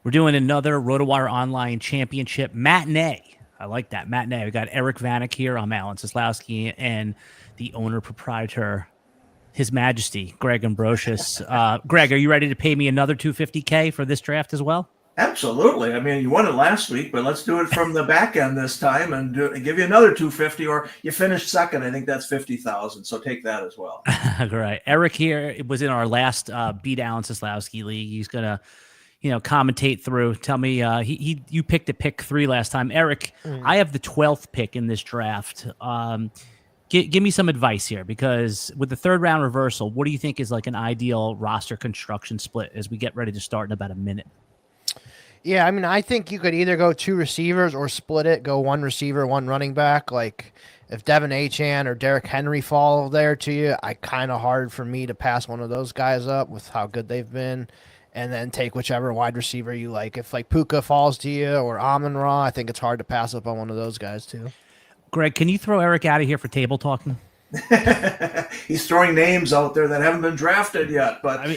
We're doing another RotoWire Online Championship matinee. I like that, matinee. We got Eric Vanek here. I'm Alan Seslowsky, and the owner-proprietor, His Majesty, Greg Ambrosius. Greg, are you ready to pay me another $250K for this draft as well? Absolutely. I mean, you won it last week, but let's do it from the back end this time and give you another 250, or you finished second. I think that's 50,000. So take that as well. Right. Eric here was in our last Beat Alan Seslowsky league. He's gonna, commentate through. Tell me, you picked a pick 3 last time. Eric, I have the 12th pick in this draft. Give me some advice here, because with the third round reversal, what do you think is like an ideal roster construction split as we get ready to start in about a minute? Yeah, I mean, I think you could either go 2 receivers or split it, go 1 receiver, 1 running back. Like if Devin Achane or Derrick Henry fall there to you, kind of hard for me to pass one of those guys up with how good they've been, and then take whichever wide receiver you like. If like Puka falls to you or Amon-Ra, I think it's hard to pass up on one of those guys too. Greg, can you throw Eric out of here for table talking? He's throwing names out there that haven't been drafted yet. But I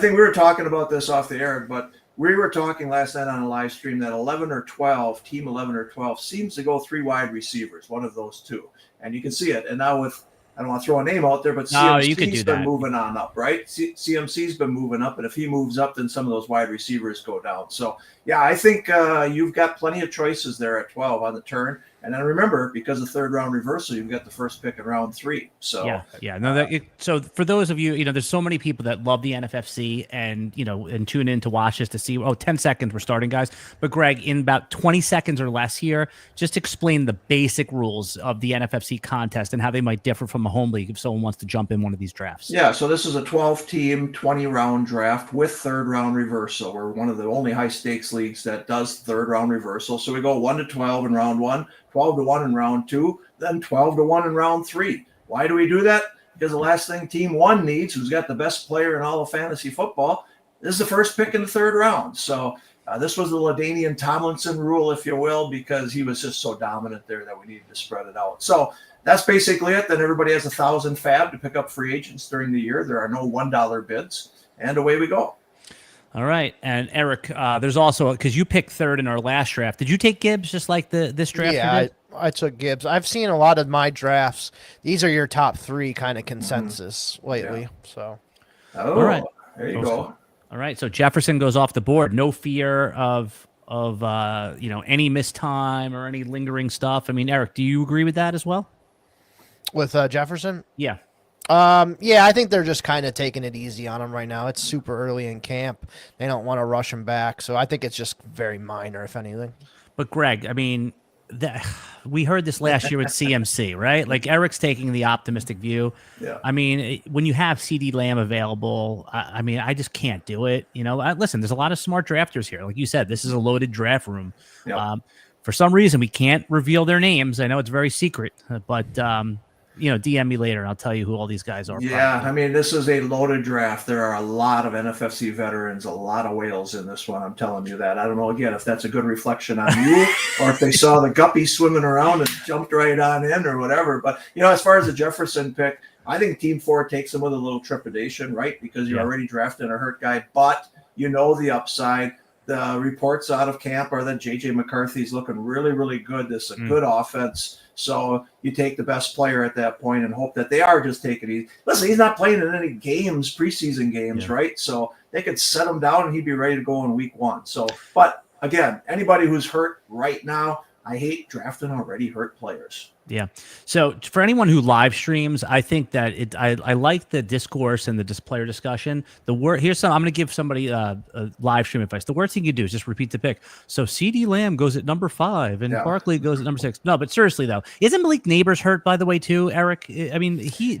think we were talking about this off the air, but we were talking last night on a live stream that 11 or 12, team 11 or 12 seems to go 3 wide receivers, one of those 2. And you can see it. And now with, I don't want to throw a name out there, but CMC's been moving on up, right? CMC's been moving up. And if he moves up, then some of those wide receivers go down. So, yeah, I think you've got plenty of choices there at 12 on the turn. And then remember, because of third round reversal, you've got the first pick in round 3. So so for those of you, there's so many people that love the NFFC and and tune in to watch this to see. 10 seconds we're starting, guys. But Greg, in about 20 seconds or less here, just explain the basic rules of the NFFC contest and how they might differ from a home league if someone wants to jump in one of these drafts. Yeah, so this is a 12-team, 20-round draft with third round reversal. We're one of the only high stakes leagues that does third round reversal. So we go 1 to 12 in round 1. 12 to 1 in round 2, then 12 to 1 in round 3. Why do we do that? Because the last thing team 1 needs, who's got the best player in all of fantasy football, is the first pick in the third round. So this was the LaDainian Tomlinson rule, if you will, because he was just so dominant there that we needed to spread it out. So that's basically it. Then everybody has 1,000 fab to pick up free agents during the year. There are no $1 bids, and away we go. All right. And Eric, there's also, because you picked third in our last draft. Did you take Gibbs just like this draft? Yeah, I took Gibbs. I've seen a lot of my drafts. These are your top 3 kind of consensus lately. Yeah. So, all right. There you go. All right. So Jefferson goes off the board. No fear of any missed time or any lingering stuff. I mean, Eric, do you agree with that as well? With Jefferson? Yeah. Yeah, I think they're just kind of taking it easy on him right now. It's super early in camp. They don't want to rush him back. So I think it's just very minor, if anything. But Greg, I mean, we heard this last year with CMC, right? Like Eric's taking the optimistic view. Yeah. I mean, when you have CD Lamb available, I mean, I just can't do it. Listen, there's a lot of smart drafters here. Like you said, this is a loaded draft room. Yep. For some reason, we can't reveal their names. I know it's very secret, but DM me later and I'll tell you who all these guys are. Yeah, probably. I mean, this is a loaded draft. There are a lot of NFFC veterans, a lot of whales in this one. I'm telling you that. I don't know, again, if that's a good reflection on you or if they saw the guppy swimming around and jumped right on in or whatever. But, as far as the Jefferson pick, I think Team 4 takes him with a little trepidation, right? Because you're already drafting a hurt guy, but the upside. The reports out of camp are that J.J. McCarthy's looking really, really good. This is a good offense. So you take the best player at that point and hope that they are just taking it easy. Listen, he's not playing in any games, preseason games, right? So they could set him down and he'd be ready to go in week 1. So, but again, anybody who's hurt right now, I hate drafting already hurt players. Yeah. So for anyone who live streams, I think that I like the discourse and the player discussion. I'm going to give somebody a live stream advice. The worst thing you do is just repeat the pick. So CD Lamb goes at number 5 and Barkley goes at number 6. No, but seriously though, isn't Malik Neighbors hurt by the way too, Eric? I mean, he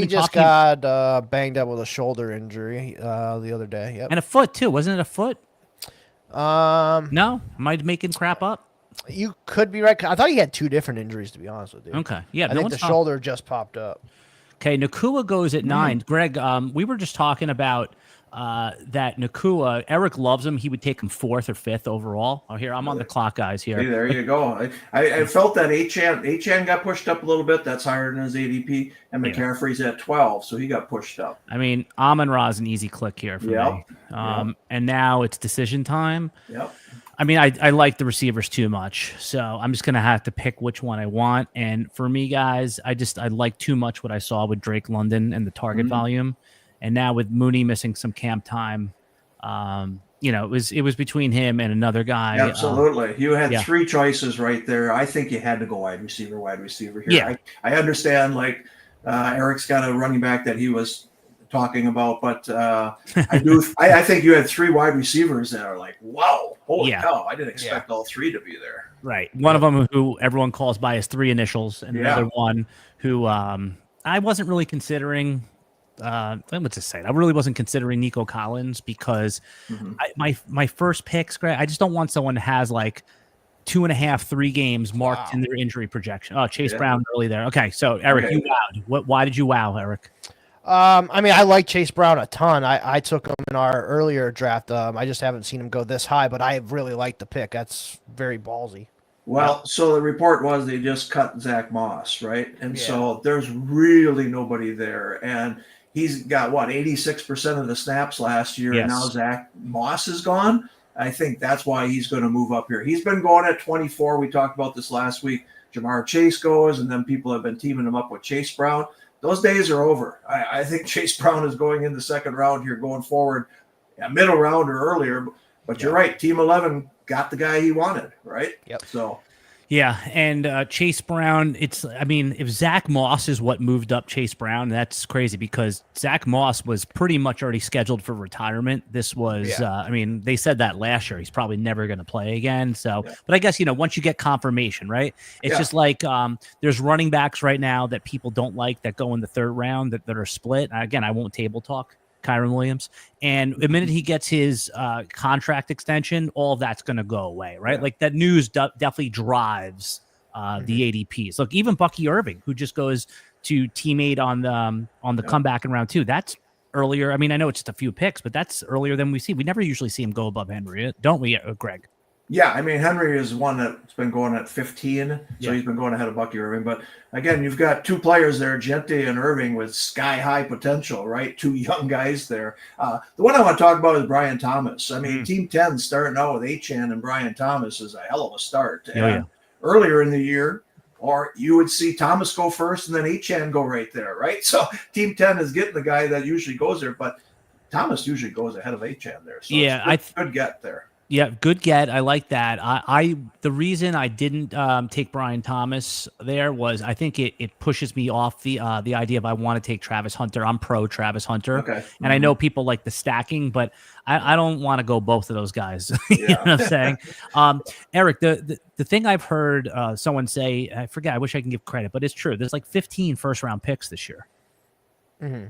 just got banged up with a shoulder injury the other day. Yep. And a foot too. Wasn't it a foot? No, am I making crap up? You could be right. I thought he had 2 different injuries, to be honest with you. Okay. Yeah. I think the shoulder just popped up. Okay. Nakua goes at 9. Greg, we were just talking about that Nakua, Eric loves him. He would take him 4th or 5th overall. Oh, here, I'm on the clock, guys, here. See, there you go. I felt that Achan got pushed up a little bit. That's higher than his ADP. And McCaffrey's at 12, so he got pushed up. I mean, Amon-Ra is an easy click here for me. And now it's decision time. Yep. I mean, I like the receivers too much, so I'm just going to have to pick which one I want. And for me, guys, I like too much what I saw with Drake London and the target volume. And now with Mooney missing some camp time, it was between him and another guy. Absolutely. You had 3 choices right there. I think you had to go wide receiver here. Yeah. I understand, Eric's got a running back that he was talking about, but I think you had 3 wide receivers that are like, wow, holy cow, I didn't expect all 3 to be there. Right. One of them who everyone calls by his 3 initials, and another one who I wasn't really considering. Let's just say it. I really wasn't considering Nico Collins because my first picks, Greg, I just don't want someone who has 2.5, 3 games marked in their injury projection. Oh, Chase Brown early there. Okay, so Eric, you wowed. Why did you wow, Eric? I mean, I like Chase Brown a ton. I took him in our earlier draft. I just haven't seen him go this high, but I really like the pick. That's very ballsy. Well, so the report was they just cut Zach Moss, right? And so there's really nobody there. And he's got 86% of the snaps last year, and now Zach Moss is gone. I think that's why he's going to move up here. He's been going at 24. We talked about this last week. Jamar Chase goes, and then people have been teaming him up with Chase Brown. Those days are over. I think Chase Brown is going in the second round here, going forward, middle round or earlier. But you're right. Team 11 got the guy he wanted, right? Yep. So. Yeah, and Chase Brown, if Zach Moss is what moved up Chase Brown, that's crazy because Zach Moss was pretty much already scheduled for retirement. This was, they said that last year. He's probably never going to play again. So, but I guess, once you get confirmation, right? It's just like there's running backs right now that people don't like that go in the 3rd round that are split. Again, I won't table talk. Kyron Williams, and the minute he gets his contract extension, all of that's going to go away, right? Like that news definitely drives the ADPs. Look, even Bucky Irving, who just goes to teammate on the comeback in round 2, that's earlier. I mean, I know it's just a few picks, but that's earlier than we see. We never usually see him go above Henry, don't we, Greg? Yeah, I mean, Henry is one that's been going at 15, so he's been going ahead of Bucky Irving. But again, you've got 2 players there, Gente and Irving, with sky-high potential, right? 2 young guys there. The one I want to talk about is Brian Thomas. I mean, Team 10 starting out with Achan and Brian Thomas is a hell of a start. Earlier in the year, or you would see Thomas go first and then Achan go right there, right? So Team 10 is getting the guy that usually goes there, but Thomas usually goes ahead of Achan there. So it's good get there. Yeah, good get. I like that. The reason I didn't take Brian Thomas there was I think it pushes me off the idea of I want to take Travis Hunter. I'm pro Travis Hunter. Okay. And I know people like the stacking, but I don't want to go both of those guys. You know what I'm saying? Eric, the thing I've heard someone say, I forget, I wish I can give credit, but it's true. There's 15 first-round picks this year. Mm-hmm.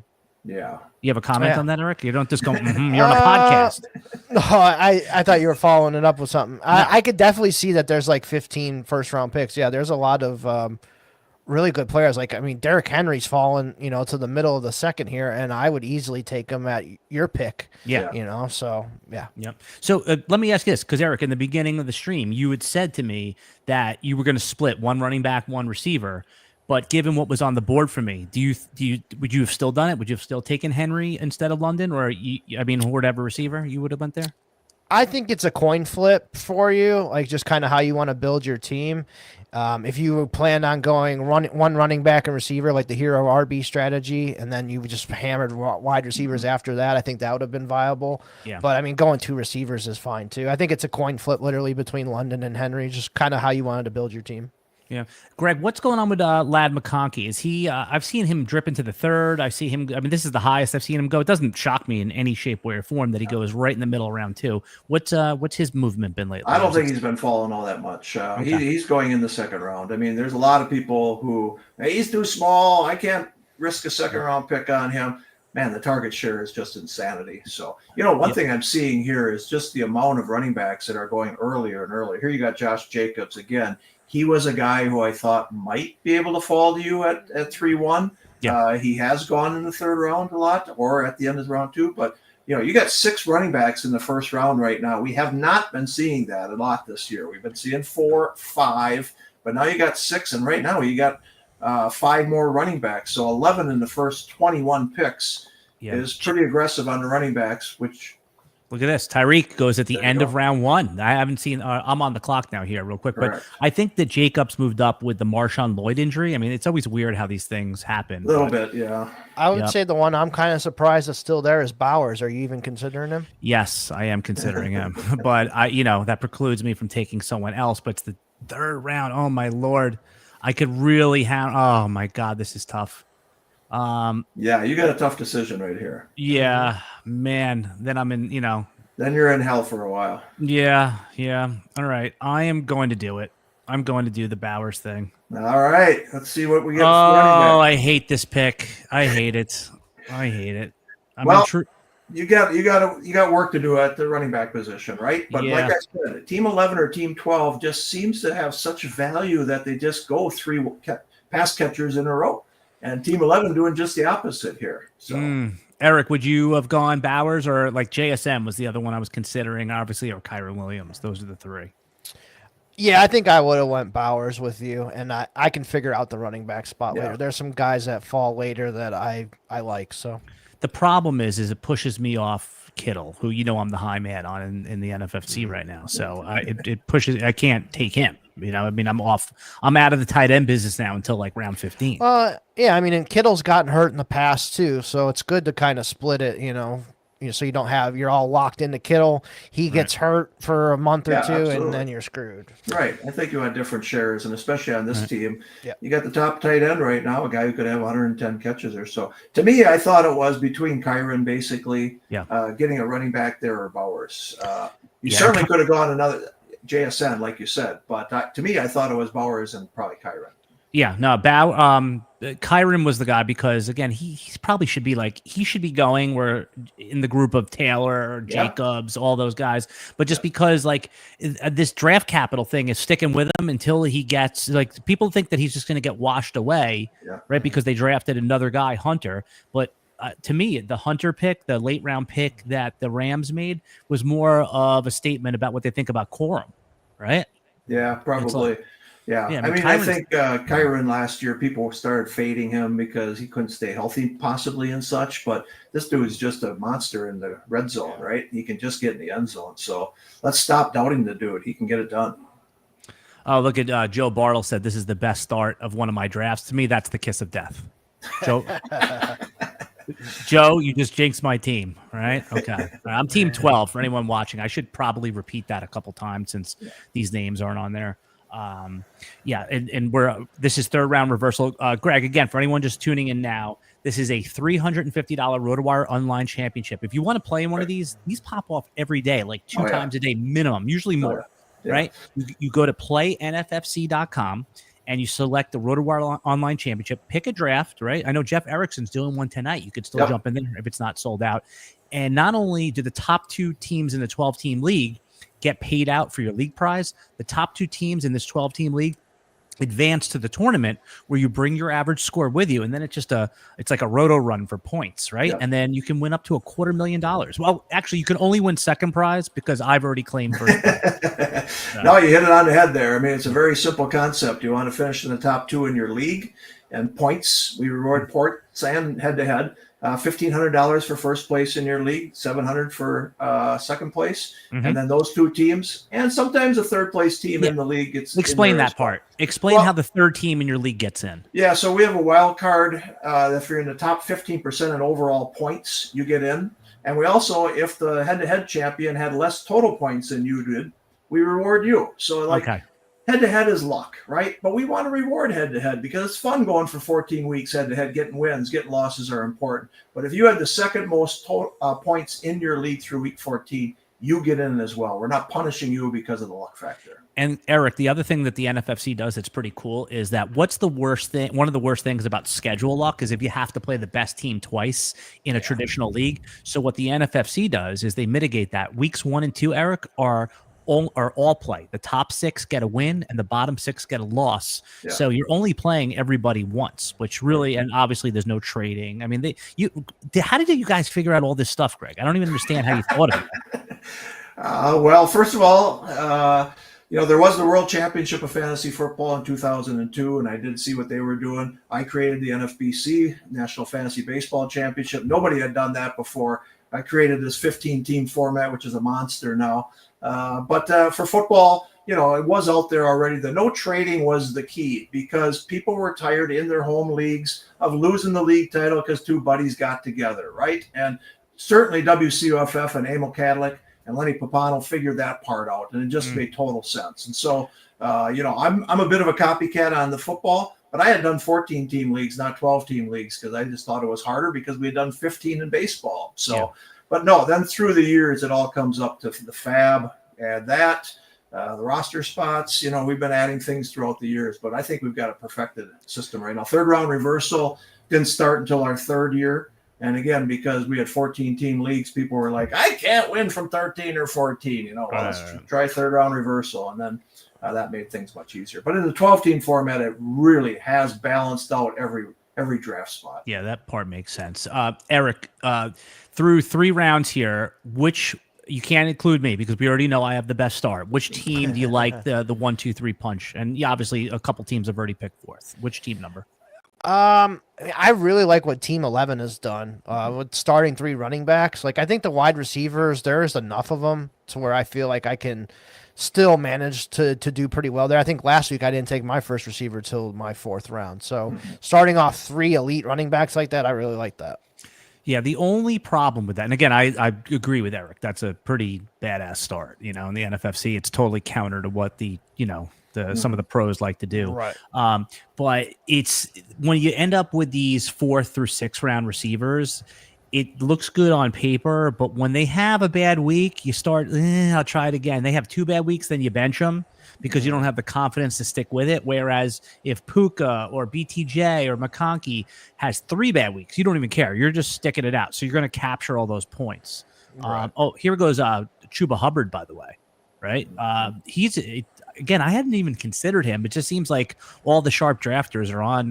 Yeah. You have a comment on that, Eric? You don't just go, you're on a podcast. No, I thought you were following it up with something. I could definitely see that there's 15 first-round picks. Yeah, there's a lot of really good players. Derrick Henry's fallen, to the middle of the second here, and I would easily take him at your pick. Yeah. So, yeah. Yep. So let me ask you this, because, Eric, in the beginning of the stream, you had said to me that you were going to split one running back, one receiver. But given what was on the board for me, would you have still done it? Would you have still taken Henry instead of London, or whatever receiver you would have went there? I think it's a coin flip for you, just kind of how you want to build your team. If you plan on going one running back and receiver, like the hero RB strategy, and then you just hammered wide receivers after that, I think that would have been viable. Yeah. But going 2 receivers is fine too. I think it's a coin flip, literally between London and Henry, just kind of how you wanted to build your team. Yeah. Greg, what's going on with Lad McConkey? Is he, I've seen him drip into the 3rd. I see him, this is the highest I've seen him go. It doesn't shock me in any shape, way, or form that he goes right in the middle of round 2. What's his movement been lately? I don't think he's been falling all that much. He's going in the 2nd round. There's a lot of people who, he's too small. I can't risk a 2nd round pick on him. Man, the target share is just insanity. So, one thing I'm seeing here is just the amount of running backs that are going earlier and earlier. Here you got Josh Jacobs again. He was a guy who I thought might be able to fall to you at 3-1. Yeah. He has gone in the 3rd round a lot, or at the end of round 2. But you got 6 running backs in the first round right now. We have not been seeing that a lot this year. We've been seeing 4, 5, but now you got 6, and right now you got 5 more running backs. So 11 in the first 21 picks is pretty aggressive on the running backs, which. Look at this. Tyreek goes at the end of round 1. I haven't seen I'm on the clock now here real quick. Correct. But I think that Jacobs moved up with the Marshawn Lloyd injury. I mean, it's always weird how these things happen. A little bit, yeah. I would say the one I'm kind of surprised is still there is Bowers. Are you even considering him? Yes, I am considering him. But that precludes me from taking someone else. But it's the 3rd round. Oh my Lord. I could really have oh my God, this is tough. Yeah, you got a tough decision right here. Yeah, man. Then I'm in, Then you're in hell for a while. Yeah. All right. I am going to do it. I'm going to do the Bowers thing. All right. Let's see what we get. Oh, I hate this pick. I hate it. You got work to do at the running back position, right? But like I said, Team 11 or Team 12 just seems to have such value that they just go 3 pass catchers in a row. And Team 11 doing just the opposite here. So, Eric, would you have gone Bowers or like JSM was the other one I was considering, obviously, or Kyron Williams? Those are the 3. Yeah, I think I would have went Bowers with you, and I can figure out the running back spot later. There's some guys that fall later that I like. So the problem is it pushes me off Kittle, who I'm the high man on in the NFFC right now. So it pushes. I can't take him. I'm off. I'm out of the tight end business now until like round 15. Yeah, and Kittle's gotten hurt in the past too, so it's good to kind of split it, so you don't have you're all locked into Kittle. He gets hurt for a month or 2, absolutely. And then you're screwed. Right. I think you had different shares, and especially on this team, you got the top tight end right now, a guy who could have 110 catches or so. To me, I thought it was between Kyron basically getting a running back there or Bowers. You certainly could have gone another JSN, like you said, but to me, I thought it was Bowers and probably Kyron. Yeah, no, Kyron was the guy because again, he probably should be he should be going where in the group of Taylor or Jacobs, all those guys. But just because this draft capital thing is sticking with him until he gets people think that he's just going to get washed away, right? Because they drafted another guy, Hunter. But to me, the Hunter pick, the late round pick that the Rams made, was more of a statement about what they think about Corum, right? Yeah, probably. I think Kyron last year, people started fading him because he couldn't stay healthy possibly and such, but this dude is just a monster in the red zone, right? He can just get in the end zone. So let's stop doubting the dude. He can get it done. Oh, look at Joe Bartle said this is the best start of one of my drafts. To me, that's the kiss of death. Joe, you just jinxed my team, right? Okay. I'm team 12 for anyone watching. I should probably repeat that a couple times since these names aren't on there. And this is 3rd round reversal. Greg, again, for anyone just tuning in now, this is a $350 RotoWire online championship. If you want to play in one of these pop off every day, like 2 times a day minimum, usually more, right? You go to playnffc.com and you select the RotoWire online championship, pick a draft, right? I know Jeff Erickson's doing one tonight. You could still jump in there if it's not sold out. And not only do the top 2 teams in the 12-team league get paid out for your league prize, the top 2 teams in this 12-team league advance to the tournament where you bring your average score with you, and then it's like a roto run for points, right? And then you can win up to $250,000. Well, actually, you can only win second prize because I've already claimed first prize. No, you hit it on the head there. I mean, it's a very simple concept. You want to finish in the top 2 in your league, and points. We reward points and head-to-head. $1,500 for first place in your league, $700 for second place, and then those 2 teams, and sometimes a third place team in the league gets. Explain that part. Explain how the 3rd team in your league gets in. Yeah, so we have a wild card. If you're in the top 15% in overall points, you get in, and we also, if the head-to-head champion had less total points than you did, we reward you. So head-to-head is luck, right? But we want to reward head-to-head because it's fun going for 14 weeks head-to-head. Getting wins, getting losses are important. But if you had the second most points in your league through week 14, you get in as well. We're not punishing you because of the luck factor. And Eric, the other thing that the NFFC does that's pretty cool is that what's the worst thing? One of the worst things about schedule luck is if you have to play the best team twice in a traditional league. So what the NFFC does is they mitigate that. Weeks 1 and 2, Eric, are all play. The top 6 get a win, and the bottom 6 get a loss. Yeah. So you're only playing everybody once, which really, and obviously there's no trading. I mean, how did you guys figure out all this stuff, Greg? I don't even understand how you thought of it. Well, first of all, there was the World Championship of Fantasy Football in 2002, and I did see what they were doing. I created the NFFC, National Fantasy Baseball Championship. Nobody had done that before. I created this 15-team format, which is a monster now. But for football, it was out there already. The no trading was the key because people were tired in their home leagues of losing the league title because 2 buddies got together, right? And certainly WCUFF and Emil Kadlik and Lenny Papano figured that part out, and it just made total sense. And so, I'm a bit of a copycat on the football, but I had done 14-team leagues, not 12-team leagues, because I just thought it was harder because we had done 15 in baseball. So, yeah. But no, then through the years, it all comes up to the fab, add that, the roster spots. We've been adding things throughout the years, but I think we've got a perfected system right now. 3rd-round reversal didn't start until our 3rd year. And again, because we had 14-team leagues, people were like, I can't win from 13 or 14. Let's try 3rd-round reversal. And then that made things much easier. But in the 12-team format, it really has balanced out every draft spot. Yeah, that part makes sense. Eric, through 3 rounds here, which you can't include me because we already know I have the best start. Which team do you like the 1, 2, 3 punch? And yeah, obviously a couple teams have already picked 4th. Which team number? I really like what Team 11 has done with starting 3 running backs. Like, I think the wide receivers, there's enough of them to where I feel like I can still manage to do pretty well there. I think last week I didn't take my first receiver till my 4th round. So starting off 3 elite running backs like that, I really like that. Yeah, the only problem with that, and again, I agree with Eric, that's a pretty badass start. In the NFFC, it's totally counter to what some of the pros like to do. Right. But it's when you end up with these 4th through 6th round receivers, it looks good on paper, but when they have a bad week, you start, I'll try it again. They have 2 bad weeks, then you bench them because you don't have the confidence to stick with it. Whereas if Puka or BTJ or McConkey has 3 bad weeks, you don't even care. You're just sticking it out. So you're going to capture all those points. Right. Here goes Chuba Hubbard, by the way. Right. Again, I hadn't even considered him. It just seems like all the sharp drafters are on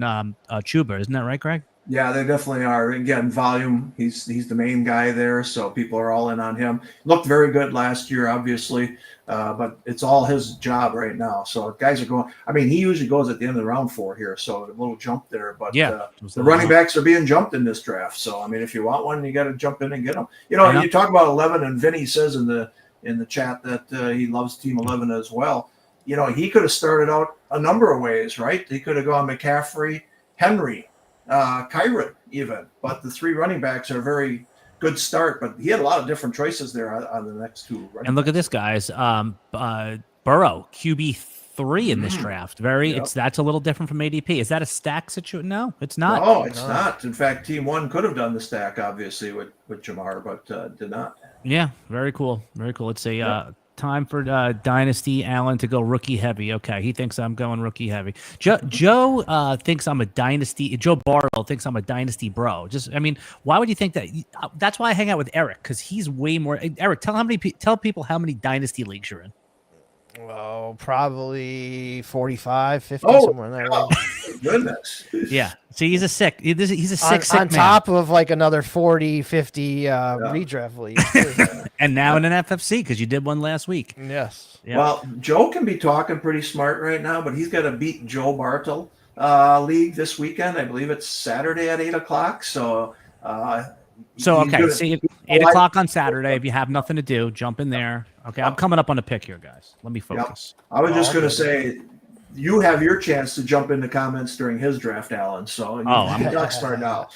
Chuba. Isn't that right, Greg? Yeah, they definitely are. Again, volume. He's the main guy there, so people are all in on him. Looked very good last year, obviously, but it's all his job right now. So guys are going. I mean, he usually goes at the end of the round 4 here, so a little jump there. But yeah, the running backs are being jumped in this draft. So I mean, if you want one, you got to jump in and get them. You talk about 11, and Vinny says in the chat that he loves Team 11 as well. He could have started out a number of ways, right? He could have gone McCaffrey, Henry, Kyron even, but the 3 running backs are a very good start. But he had a lot of different choices there on the next 2 running and look backs. at this, guys. Burrow, QB3 in this draft. That's a little different from ADP. Is that a stack situation? No, it's not. No, it's not. In fact, Team 1 could have done the stack, obviously, with Jamar, but did not. Yeah, very cool. Very cool. It's a time for Dynasty Allen to go rookie heavy. Okay, he thinks I'm going rookie heavy. Joe thinks I'm a Dynasty. Joe Barlow thinks I'm a Dynasty bro. Why would you think that? That's why I hang out with Eric, because he's way more. Eric, tell people how many Dynasty leagues you're in. Well, probably 45, 50, somewhere in there. Goodness. Yeah. So he's a sick man. On top of like another 40, 50 redraft leagues. And now in an NFFC because you did one last week. Yes. Yeah. Well, Joe can be talking pretty smart right now, but he's got to beat Joe Bartle league this weekend. I believe it's Saturday at 8:00. So, okay. See, 8:00 on Saturday. If you have nothing to do, jump in there. Okay, I'm coming up on a pick here, guys. Let me focus. Yep. I was just going to say, you have your chance to jump in the comments during his draft, Alan. So I'm not smart now.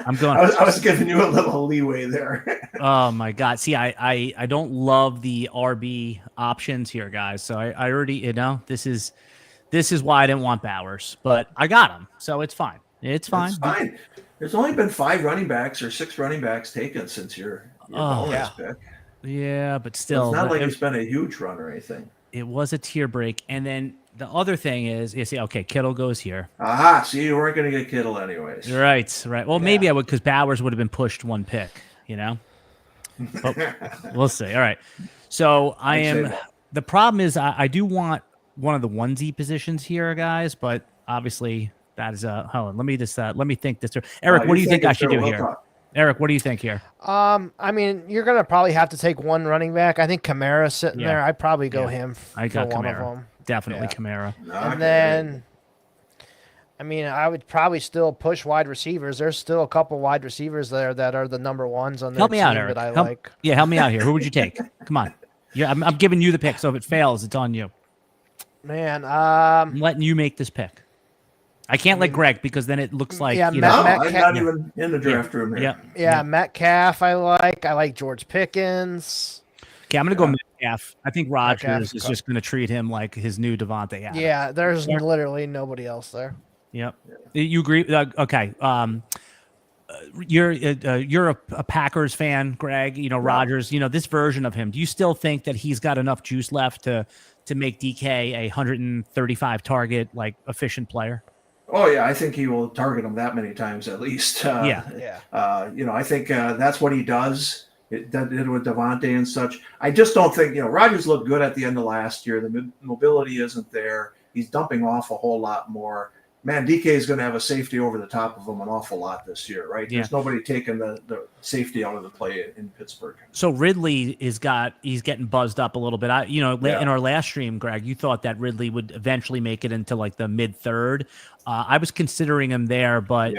I'm going. I was giving you a little leeway there. Oh my God! See, I don't love the RB options here, guys. So I already this is why I didn't want Bowers, but I got him, so it's fine. It's fine. It's fine. There's only been 5 running backs or 6 running backs taken since your bonus pick. Yeah, but still, it's not like it's been a huge run or anything. It was a tier break, and then the other thing is, you see, okay, Kittle goes here. Aha! See, you weren't going to get Kittle anyways. Right. Well, maybe I would, because Bowers would have been pushed 1 pick. But we'll see. All right. So I am The problem is I do want one of the onesie positions here, guys, but obviously that is hold on. Let me think this through. Eric, what do you think I should do here? Eric, what do you think here? I mean, you're gonna probably have to take one running back. I think Kamara's sitting there. I'd probably go him. I got one Kamara. of them. Definitely Kamara. And then, I mean, I would probably still push wide receivers. There's still a couple wide receivers there that are the number ones on their team that I like. Yeah, help me out here. Who would you take? Come on. Yeah, I'm giving you the pick, so if it fails, it's on you. Man, I'm letting you make this pick. I can't let Greg because then it looks like I'm not even in the draft room here. Yeah, Metcalf I like George Pickens. Okay, I'm going to go Metcalf. I think Rodgers is just going to treat him like his new Devontae Adams. Yeah, there's literally nobody else there. Yep. You agree? Okay. You're a Packers fan, Greg. You know, Rodgers. You know, this version of him. Do you still think that he's got enough juice left to make DK a 135 target like efficient player? Oh yeah, I think he will target him that many times at least. You know, I think that's what he does. It did with Devontae and such. I just don't think, you know, Rodgers looked good at the end of last year. The mobility isn't there. He's dumping off a whole lot more. Man, DK is going to have a safety over the top of him an awful lot this year, right? There's nobody taking the safety out of the play in Pittsburgh. So Ridley he's getting buzzed up a little bit. In our last stream, Greg, you thought that Ridley would eventually make it into like the mid third. I was considering him there, but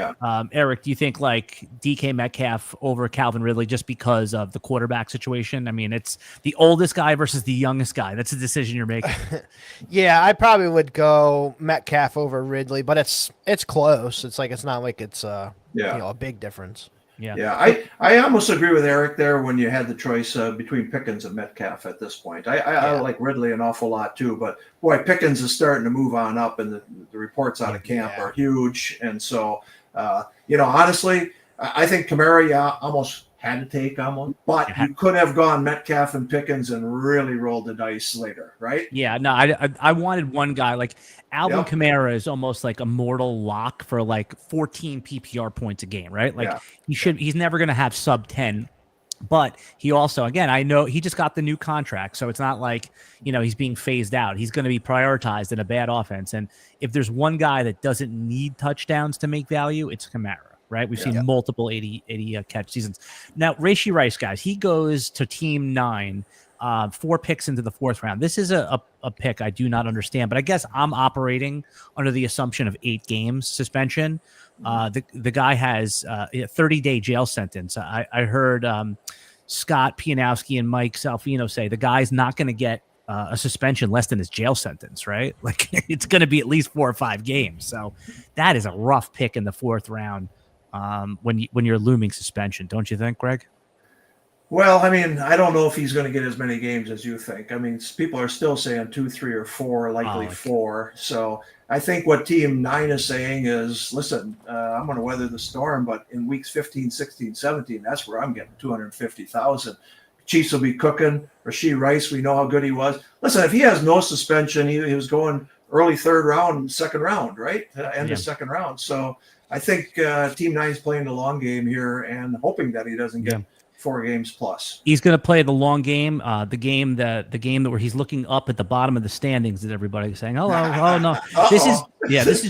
Eric, do you think like DK Metcalf over Calvin Ridley just because of the quarterback situation? I mean, it's the oldest guy versus the youngest guy. That's a decision you're making. Yeah, I probably would go Metcalf over Ridley, but it's close. It's not like it's a big difference. I almost agree with Eric there when you had the choice between Pickens and Metcalf at this point. I like Ridley an awful lot too, but boy, Pickens is starting to move on up, and the reports out of camp are huge. And so, honestly, I think Kamara almost had to take on one, but you could have gone Metcalf and Pickens and really rolled the dice later, right? Yeah, no, I wanted one guy like Alvin Kamara is almost like a mortal lock for like 14 PPR points a game, right? Like he's never going to have sub 10, but he also, again, I know he just got the new contract. So it's not like, he's being phased out. He's going to be prioritized in a bad offense. And if there's one guy that doesn't need touchdowns to make value, it's Kamara. Right, we've seen multiple 80 catch seasons. Now, Rashee Rice, guys, he goes to team 9, 4 picks into the 4th round. This is a pick I do not understand, but I guess I'm operating under the assumption of 8 games suspension. The guy has a 30-day jail sentence. I heard Scott Pianowski and Mike Salfino say the guy's not going to get a suspension less than his jail sentence, right? Like it's going to be at least 4 or 5 games. So that is a rough pick in the 4th round. When you're looming suspension, don't you think, Greg? Well, I mean, I don't know if he's going to get as many games as you think. I mean, people are still saying 2, 3, or 4, likely 4. So I think what team 9 is saying is, listen, I'm going to weather the storm, but in weeks 15, 16, 17, that's where I'm getting 250,000. Chiefs will be cooking. Rashee Rice, we know how good he was. Listen, if he has no suspension, he was going early 3rd round, 2nd round, right? End of 2nd round. So I think Team 9 is playing the long game here and hoping that he doesn't get 4 games plus. He's going to play the long game, the game that where he's looking up at the bottom of the standings that everybody's saying, oh no, this is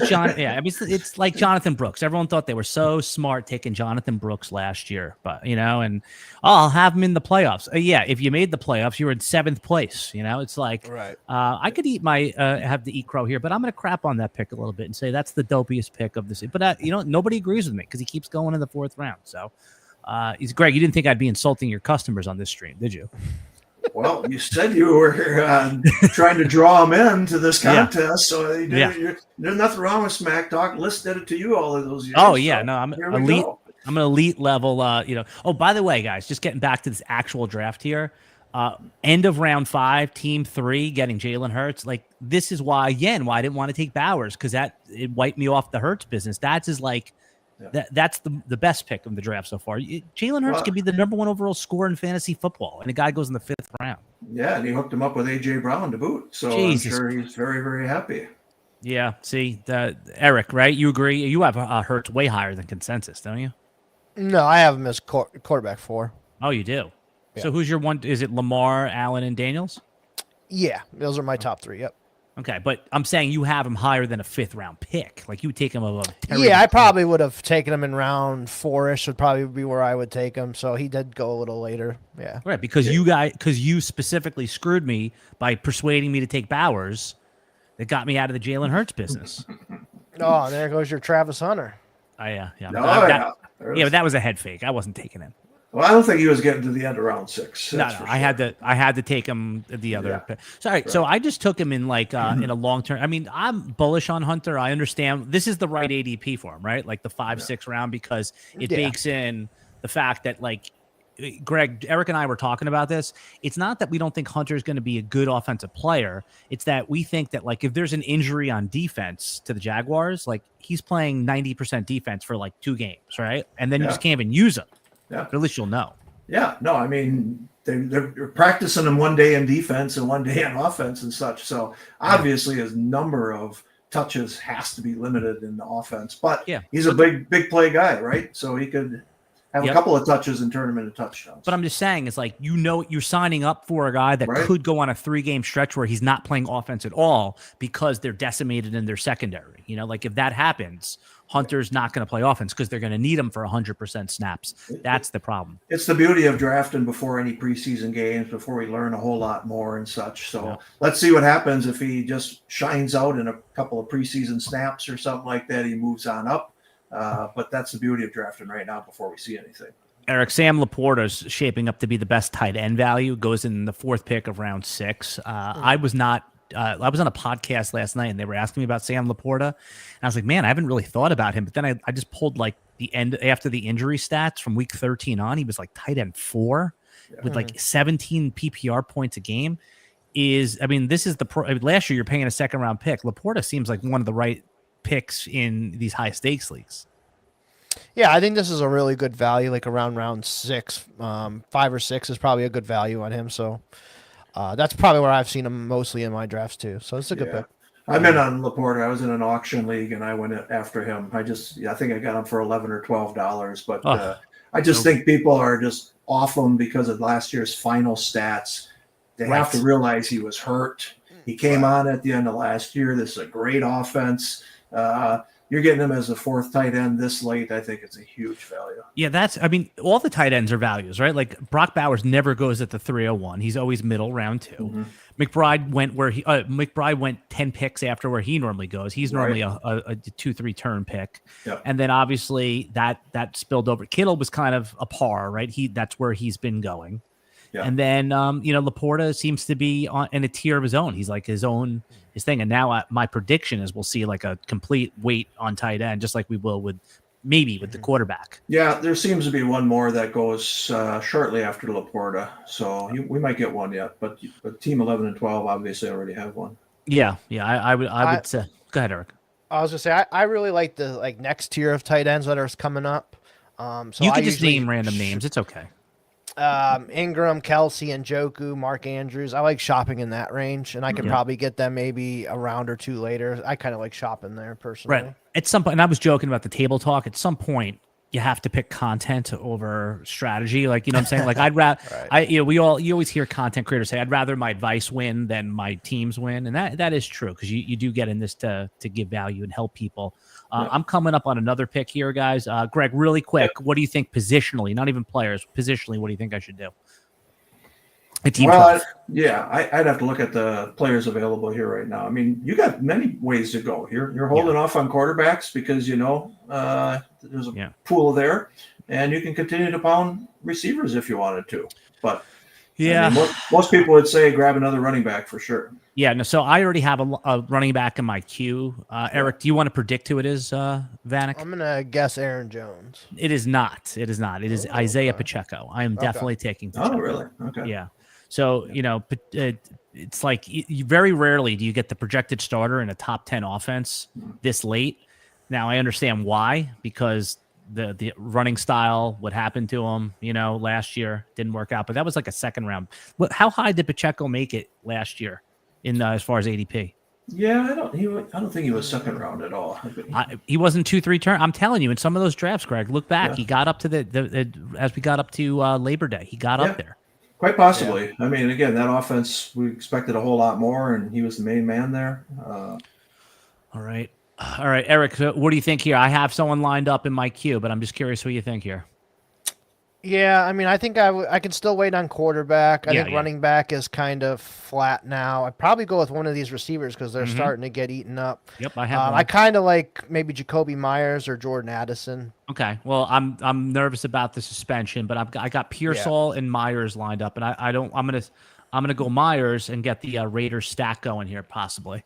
John. Yeah, I mean it's like Jonathan Brooks. Everyone thought they were so smart taking Jonathan Brooks last year, but and I'll have him in the playoffs. If you made the playoffs, you were in 7th place. It's like I could eat have to eat crow here, but I'm going to crap on that pick a little bit and say that's the dopiest pick of this. But nobody agrees with me because he keeps going in the 4th round. So. Greg, you didn't think I'd be insulting your customers on this stream, did you? Well, you said you were trying to draw them into this contest, so there's nothing wrong with Smack Talk. Liz did it to you all of those years. Oh yeah, no, I'm elite. I'm an elite level. Oh, by the way, guys, just getting back to this actual draft here. End of round 5, team 3 getting Jalen Hurts. Like this is why I didn't want to take Bowers because it wiped me off the Hurts business. That's the best pick of the draft so far. Jalen Hurts could be the number 1 overall scorer in fantasy football, and the guy goes in the 5th round. Yeah, and he hooked him up with A.J. Brown to boot. So I'm sure he's very, very happy. Yeah, see, Eric, right? You agree? You have Hurts way higher than consensus, don't you? No, I have him as quarterback 4. Oh, you do? Yeah. So who's your one? Is it Lamar, Allen, and Daniels? Yeah, those are my top 3. Yep. Okay, but I'm saying you have him higher than a 5th round pick. Like you would take him above Terry. Yeah, I probably would have taken him in round 4ish. Would probably be where I would take him. So he did go a little later. Yeah. Right, because you specifically screwed me by persuading me to take Bowers. That got me out of the Jalen Hurts business. Oh, and there goes your Travis Hunter. Yeah. But that was a head fake. I wasn't taking him. Well, I don't think he was getting to the end of round 6. No, I had to take him the other. Yeah. Sorry, so I just took him in like in a long term. I mean, I'm bullish on Hunter. I understand this is the right ADP for him, right? Like the 5-6 round because it bakes in the fact that like Greg, Eric, and I were talking about this. It's not that we don't think Hunter is going to be a good offensive player. It's that we think that like if there's an injury on defense to the Jaguars, like he's playing 90% defense for like 2 games, right? And then you just can't even use him. Yeah. But at least you'll know. Yeah. No, I mean, they're practicing him one day in defense and one day in offense and such. So obviously his number of touches has to be limited in the offense. But he's a big play guy, right? So he could have a couple of touches and turn them into touchdowns. But I'm just saying, it's like, you're signing up for a guy that could go on a 3-game stretch where he's not playing offense at all because they're decimated in their secondary. You know, like if that happens, Hunter's not going to play offense because they're going to need him for 100% snaps. That's the problem. It's the beauty of drafting before any preseason games, before we learn a whole lot more and such. So let's see what happens if he just shines out in a couple of preseason snaps or something like that. He moves on up. But that's the beauty of drafting right now before we see anything. Eric, Sam Laporta is shaping up to be the best tight end value. Goes in the 4th pick of round 6. I was on a podcast last night and they were asking me about Sam Laporta. And I was like, man, I haven't really thought about him. But then I just pulled like the end after the injury stats from week 13 on. He was like tight end 4 with like 17 PPR points a game. This is last year you're paying a 2nd round pick. Laporta seems like one of the right picks in these high stakes leagues. Yeah, I think this is a really good value, like around round 6. 5 or 6 is probably a good value on him. So that's probably where I've seen him mostly in my drafts too. So it's a good pick. I've been on Laporta. I was in an auction league and I went after him. I think I got him for $11 or $12, but I just think people are just off him because of last year's final stats. They have to realize he was hurt. He came on at the end of last year. This is a great offense. You're getting him as a 4th tight end this late. I think it's a huge value. Yeah, all the tight ends are values, right? Like Brock Bowers never goes at the 301. He's always middle round 2. Mm-hmm. McBride went 10 picks after where he normally goes. He's normally a 2-3 turn pick. Yep. And then obviously that spilled over. Kittle was kind of a par, right? That's where he's been going. Yeah. And then, Laporta seems to be in a tier of his own. He's like his thing. And now my prediction is we'll see like a complete weight on tight end, just like we will with the quarterback. Yeah, there seems to be one more that goes shortly after Laporta. So we might get one yet. But team 11 and 12 obviously already have one. Yeah. I would say. Go ahead, Eric. I was going to say, I really like the next tier of tight ends that are coming up. So you can just name random names. It's okay. Ingram, Kelsey, Njoku, Mark Andrews. I like shopping in that range, and I could probably get them maybe a round or 2 later. I kind of like shopping there personally. Right. At some point, and I was joking about the table talk. At some point, you have to pick content over strategy. Like, you know what I'm saying? Like I'd rather, you always hear content creators say, I'd rather my advice win than my teams win. And that is true. Cause you do get in this to give value and help people. I'm coming up on another pick here, guys. Greg, really quick. What do you think positionally, not even players, positionally, what do you think I should do? I'd have to look at the players available here right now. I mean, you got many ways to go. You're holding off on quarterbacks because there's a pool there, and you can continue to pound receivers if you wanted to. But most people would say grab another running back for sure. Yeah, no. So I already have a running back in my queue. Eric, do you want to predict who it is? Vanek? I'm gonna guess Aaron Jones. It is not. It is Isaiah Pacheco. I am definitely taking Pacheco. Oh, really? Okay. Yeah. So, it's like very rarely do you get the projected starter in a top 10 offense this late. Now, I understand why, because the running style, what happened to him, last year didn't work out. But that was like a 2nd round. How high did Pacheco make it last year in as far as ADP? Yeah, I don't think he was 2nd round at all. He wasn't 2-3 turn. I'm telling you, in some of those drafts, Greg, look back. He got up to as we got up to Labor Day. He got up there. Quite possibly. I mean, again, that offense, we expected a whole lot more, and he was the main man there. All right. Eric, so what do you think here? I have someone lined up in my queue, but I'm just curious what you think here. Yeah, I mean, I think I can still wait on quarterback. I think yeah. running back is kind of flat now. I'd probably go with one of these receivers because they're starting to get eaten up. Yep, I have one. I kind of like maybe Jacoby Myers or Jordan Addison. Okay, well, I'm nervous about the suspension, but I got Pearsall and Myers lined up, and I'm gonna go Myers and get the Raiders stack going here possibly.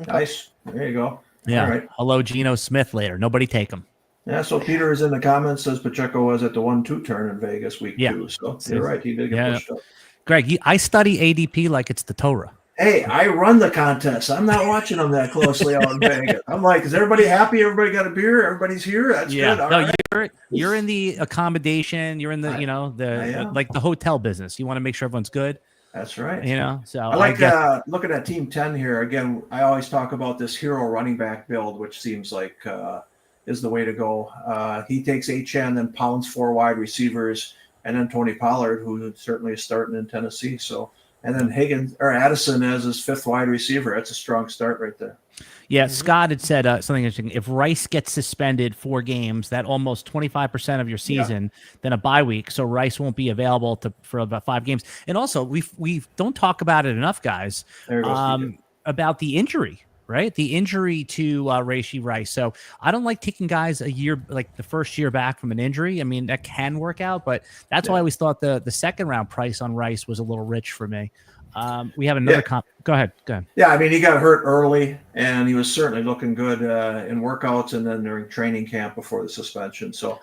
Nice. There you go. Yeah. All right. Hello, Geno Smith later. Nobody take him. Yeah, so Peter is in the comments, says Pacheco was at the 1-2 turn in Vegas week 2. So you're right. He did get pushed up. Greg, I study ADP like it's the Torah. Hey, I run the contest. I'm not watching them that closely out in Vegas. I'm like, is everybody happy? Everybody got a beer? Everybody's here? That's good. All right. You're in the accommodation. You're in the, like the hotel business. You want to make sure everyone's good. That's right. So I like looking at Team 10 here. Again, I always talk about this hero running back build, which seems like is the way to go. He takes Achane, then pounds 4 wide receivers, and then Tony Pollard, who certainly is starting in Tennessee. So, and then Addison as his 5th wide receiver. That's a strong start right there. Yeah, Scott had said something interesting. If Rice gets suspended 4 games, that almost 25% of your season, then a bye week. So Rice won't be available for about 5 games. And also, we don't talk about it enough, guys, about the injury. Right, the injury to Rashee Rice. So I don't like taking guys a year, like the first year back from an injury. I mean, that can work out, but that's why I always thought the second round price on Rice was a little rich for me. We have another Go ahead. Yeah, I mean, he got hurt early, and he was certainly looking good in workouts and then during training camp before the suspension. So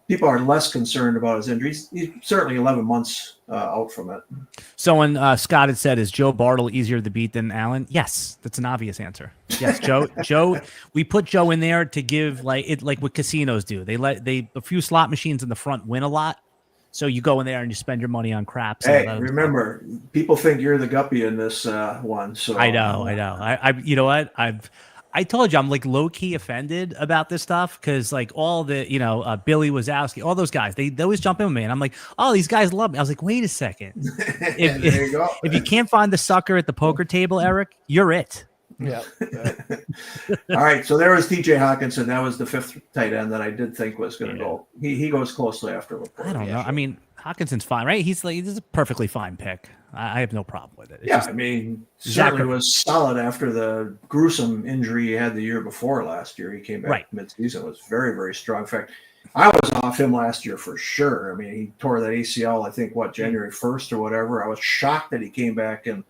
people are less concerned about his injuries. He's certainly 11 months out from it. Someone, Scott had said, is Joe Bartle easier to beat than Allen? Yes, that's an obvious answer. Yes, Joe. We put Joe in there to give like what casinos do. A few slot machines in the front win a lot. So you go in there and you spend your money on craps. Hey, remember, people think you're the guppy in this one. So I know. You know what? I told you I'm like low key offended about this stuff because like all the Billy Wazowski, all those guys, they always jump in with me, and I'm like, oh, these guys love me. I was like, wait a second, there you go. If you can't find the sucker at the poker table, Eric, you're it. Yeah. All right, so there was T.J. Hawkinson. That was the 5th tight end that I did think was going to go. He goes closely after Laporte. I don't know. I mean, Hawkinson's fine, right? He's a perfectly fine pick. I have no problem with it. I mean, certainly was solid after the gruesome injury he had the year before last year. He came back mid-season, was very, very strong. In fact, I was off him last year for sure. I mean, he tore that ACL, I think, January 1st or whatever. I was shocked that he came back in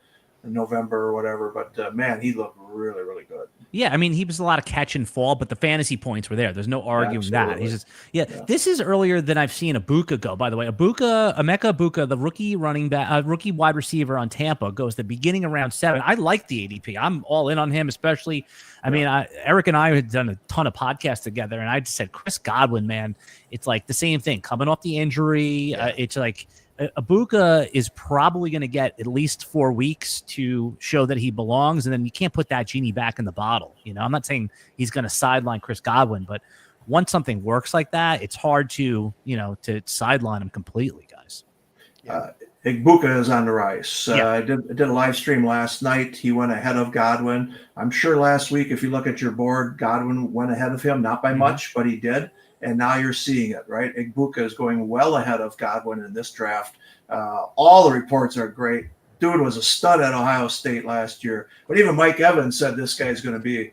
November or whatever, but man, he looked really, really good. Yeah, I mean, he was a lot of catch and fall, but the fantasy points were there. There's no arguing that. He's just, this is earlier than I've seen Ibuka go. By the way, Emeka Ibuka, the rookie running back, rookie wide receiver on Tampa, goes the beginning of round 7. I like the ADP. I'm all in on him, especially. I mean, Eric and I had done a ton of podcasts together, and I just said, Chris Godwin, man, it's like the same thing. Coming off the injury, it's like Ibuka is probably going to get at least 4 weeks to show that he belongs, and then you can't put that genie back in the bottle. I'm not saying he's going to sideline Chris Godwin, but once something works like that, it's hard to sideline him completely, guys. Ibuka is on the rise. I did a live stream last night. He went ahead of Godwin. I'm sure last week, if you look at your board, Godwin went ahead of him, not by much, but he did. And now you're seeing it, right? Ibuka is going well ahead of Godwin in this draft. All the reports are great. Dude was a stud at Ohio State last year. But even Mike Evans said this guy's going to be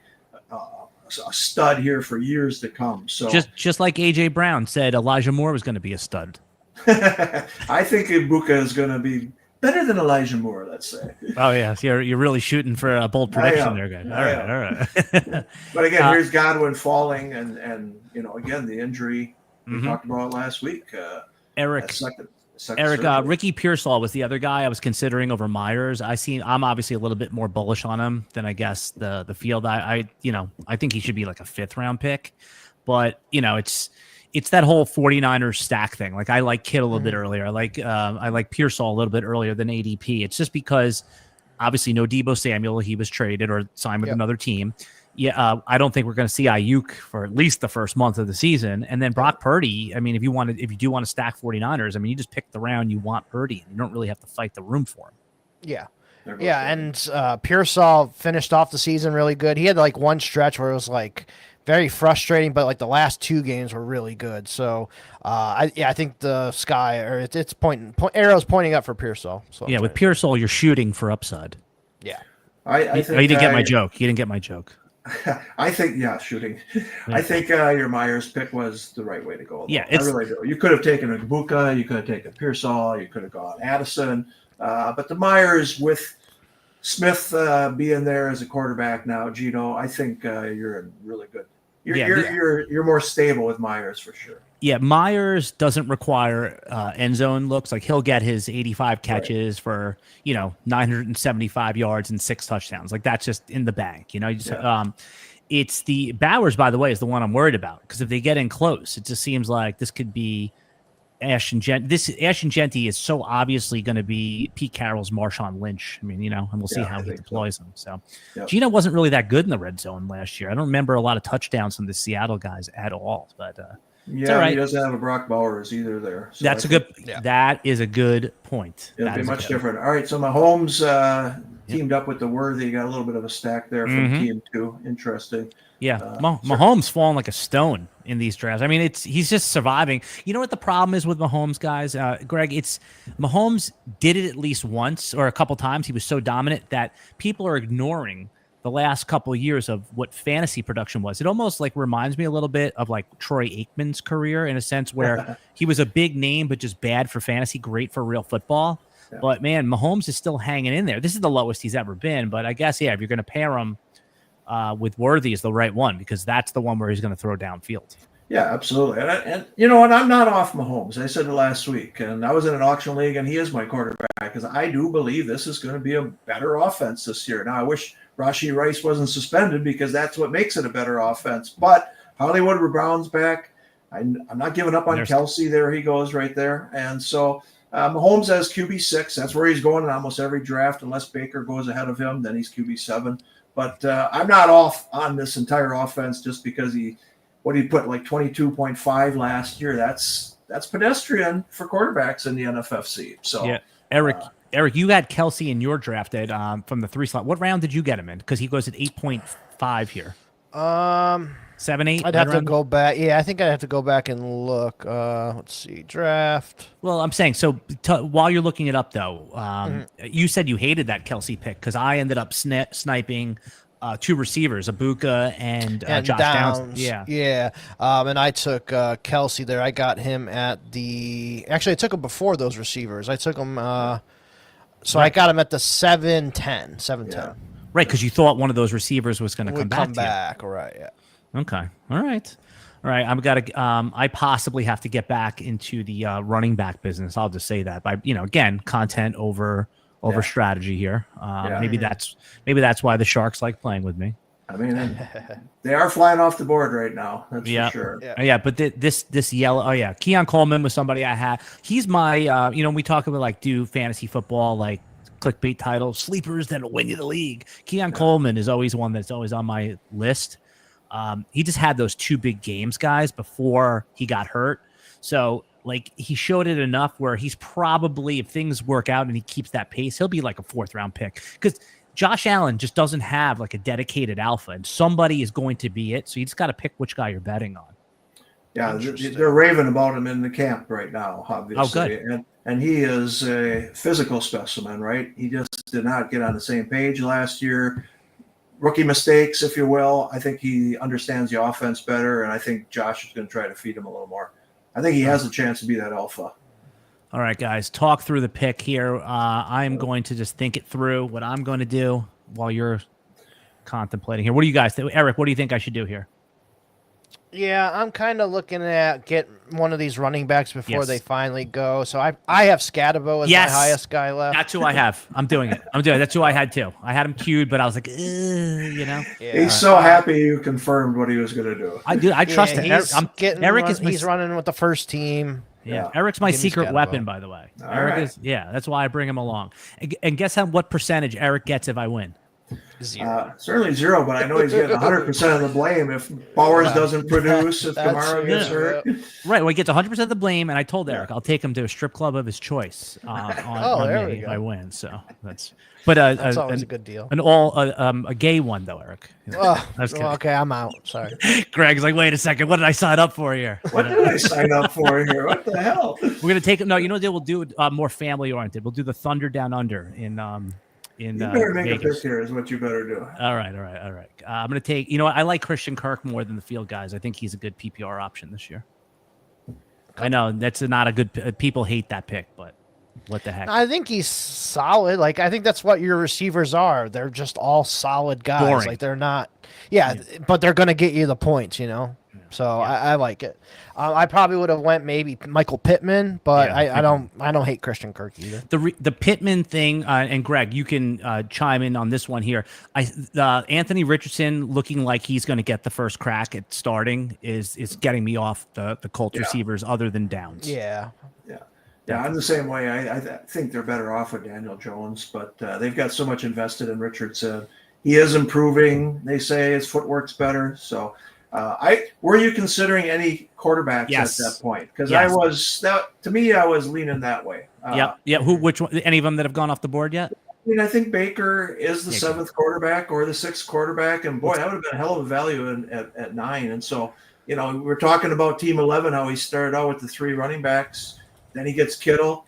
a stud here for years to come. So just like A.J. Brown said Elijah Moore was going to be a stud. I think Ibuka is going to be better than Elijah Moore, let's say. Oh, yeah. So you're really shooting for a bold prediction there, guys. All right. But again, here's Godwin falling, and again, the injury we talked about last week. Eric, surgery. Ricky Pearsall was the other guy I was considering over Myers. I'm obviously a little bit more bullish on him than I guess the field. I think he should be like a 5th round pick, but it's that whole 49ers stack thing. Like I like Kittle a little bit earlier. I like Pearsall a little bit earlier than ADP. It's just because obviously no Deebo Samuel. He was traded or signed with another team. I don't think we're going to see Ayuk for at least the first month of the season. And then Brock Purdy, I mean, if you do want to stack 49ers, I mean, you just pick the round you want Purdy, and you don't really have to fight the room for him. Yeah. Yeah, and Pearsall finished off the season really good. He had like one stretch where it was like very frustrating, but like the last 2 games were really good. So I think the sky or it's arrows pointing up for Pearsall. So yeah, with Pearsall, you're shooting for upside. Yeah, I think you didn't get my joke. You didn't get my joke. I think shooting. Yeah. I think your Myers pick was the right way to go. Yeah, I really do. You could have taken Ibuka, you could have taken Pearsall, you could have gone Addison, but the Myers with Smith being there as a quarterback now, Gino, I think you're in really good. You're more stable with Myers for sure. Yeah, Myers doesn't require end zone looks. Like he'll get his 85 catches for 975 yards and 6 touchdowns. Like that's just in the bank. It's the Bowers, by the way, is the one I'm worried about because if they get in close, it just seems like this could be Ashton Genty is so obviously going to be Pete Carroll's Marshawn Lynch. I mean, and we'll see how he deploys him. So Gino wasn't really that good in the red zone last year. I don't remember a lot of touchdowns from the Seattle guys at all, but yeah, right. He doesn't have a Brock Bowers either there. So that is a good point. It'll be much different. All right, so Mahomes teamed up with the Worthy, got a little bit of a stack there from team 2. Interesting. Yeah, Mahomes falling like a stone in these drafts. I mean, he's just surviving. You know what the problem is with Mahomes, guys? Greg, Mahomes did it at least once or a couple times. He was so dominant that people are ignoring the last couple of years of what fantasy production was. It almost like reminds me a little bit of like Troy Aikman's career in a sense where he was a big name, but just bad for fantasy, great for real football. Yeah. But man, Mahomes is still hanging in there. This is the lowest he's ever been. But I guess, if you're going to pair him with Worthy is the right one because that's the one where he's going to throw downfield. Yeah, absolutely. And I'm not off Mahomes. I said it last week, and I was in an auction league, and he is my quarterback because I do believe this is going to be a better offense this year. Now, I wish Rashee Rice wasn't suspended because that's what makes it a better offense. But Hollywood Brown's back. I'm not giving up on Kelsey. There he goes right there. And so Mahomes has QB6. That's where he's going in almost every draft. Unless Baker goes ahead of him, then he's QB7. But I'm not off on this entire offense just because he put like 22.5 last year. That's pedestrian for quarterbacks in the NFFC. So yeah, Eric, you got Kelsey in your draft from the 3 slot. What round did you get him in? Because he goes at 8.5 here. 7, 8. I'd have to go back. Yeah, I think I'd have to go back and look. Let's see, draft. Well, I'm saying so. While you're looking it up, though, you said you hated that Kelsey pick because I ended up sniping 2 receivers, Ibuka and Josh Downs. Yeah. And I took Kelsey there. I got him at actually I took him before those receivers. I took him. So I got him at the 7-10. Yeah. Right, because you thought one of those receivers was going to come back. Right? Yeah. Okay. All right. I possibly have to get back into the running back business. I'll just say that by again, content over strategy here. Maybe that's why the Sharks like playing with me. I mean, they are flying off the board right now. That's for sure. Yeah. But this yellow. Oh yeah, Keon Coleman was somebody I had. He's my. We talk about like do fantasy football like clickbait titles, sleepers that'll win you the league. Keon Coleman is always one that's always on my list. He just had those 2 big games, guys, before he got hurt. So like he showed it enough where he's probably, if things work out and he keeps that pace, he'll be like a 4th round pick because Josh Allen just doesn't have like a dedicated alpha and somebody is going to be it. So you just got to pick which guy you're betting on. Yeah. They're raving about him in the camp right now, obviously. Oh, good. And he is a physical specimen, right? He just did not get on the same page last year. Rookie mistakes, if you will. I think he understands the offense better, and I think Josh is going to try to feed him a little more. I think he has a chance to be that alpha. All right, guys, talk through the pick here. I'm going to just think it through what I'm going to do while you're contemplating here. What do you guys think? Eric, what do you think I should do here? Yeah, I'm kind of looking at get one of these running backs before they finally go. So I have Scatabo as my highest guy left. That's who I have. I'm doing it. That's who I had too. I had him queued, but I was like, Yeah. He's so happy you confirmed what he was going to do. I trust him. He's running with the first team. Yeah. Eric's my secret weapon, by the way. That's why I bring him along. And guess what percentage Eric gets if I win? 0. Certainly 0, but I know he's getting 100% of the blame if Bowers doesn't produce, if That's Kamara true. gets hurt. Right. Well, he gets 100% of the blame, and I told Eric I'll take him to a strip club of his choice on there me we if go. I win. So that's. But That's always a good deal. A gay one though, Eric. Oh, I was kidding. okay, I'm out. Sorry. Greg's like, wait a second, what did I sign up for here? What did I sign up for here? What the hell? We're gonna take it. No, you know what? We'll do it more family oriented. We'll do the Thunder Down Under in You better make Vegas. a pick here is what you better do. All right. I'm gonna take. You know what? I like Christian Kirk more than the field guys. I think he's a good PPR option this year. I know that's not a good. People hate that pick, but what the heck? I think he's solid. Like, I think that's what your receivers are. They're just all solid guys. Boring. Like, they're not. Yeah, but they're gonna get you the points. So I like it. I probably would have went maybe Michael Pittman, but I don't hate Christian Kirk either. The Pittman thing, and Greg, you can chime in on this one here. Anthony Richardson looking like he's going to get the first crack at starting is getting me off the Colts receivers other than Downs. Yeah, I'm the same way. I think they're better off with Daniel Jones, but they've got so much invested in Richardson. He is improving. They say his footwork's better. So, were you considering any quarterbacks at that point? Because I was leaning that way. Which one? Any of them that have gone off the board yet? I think Baker is the 7th quarterback or the 6th quarterback, and boy, that would have been a hell of a value at 9. And so, we're talking about Team 11, how he started out with the 3 running backs. Then he gets Kittle,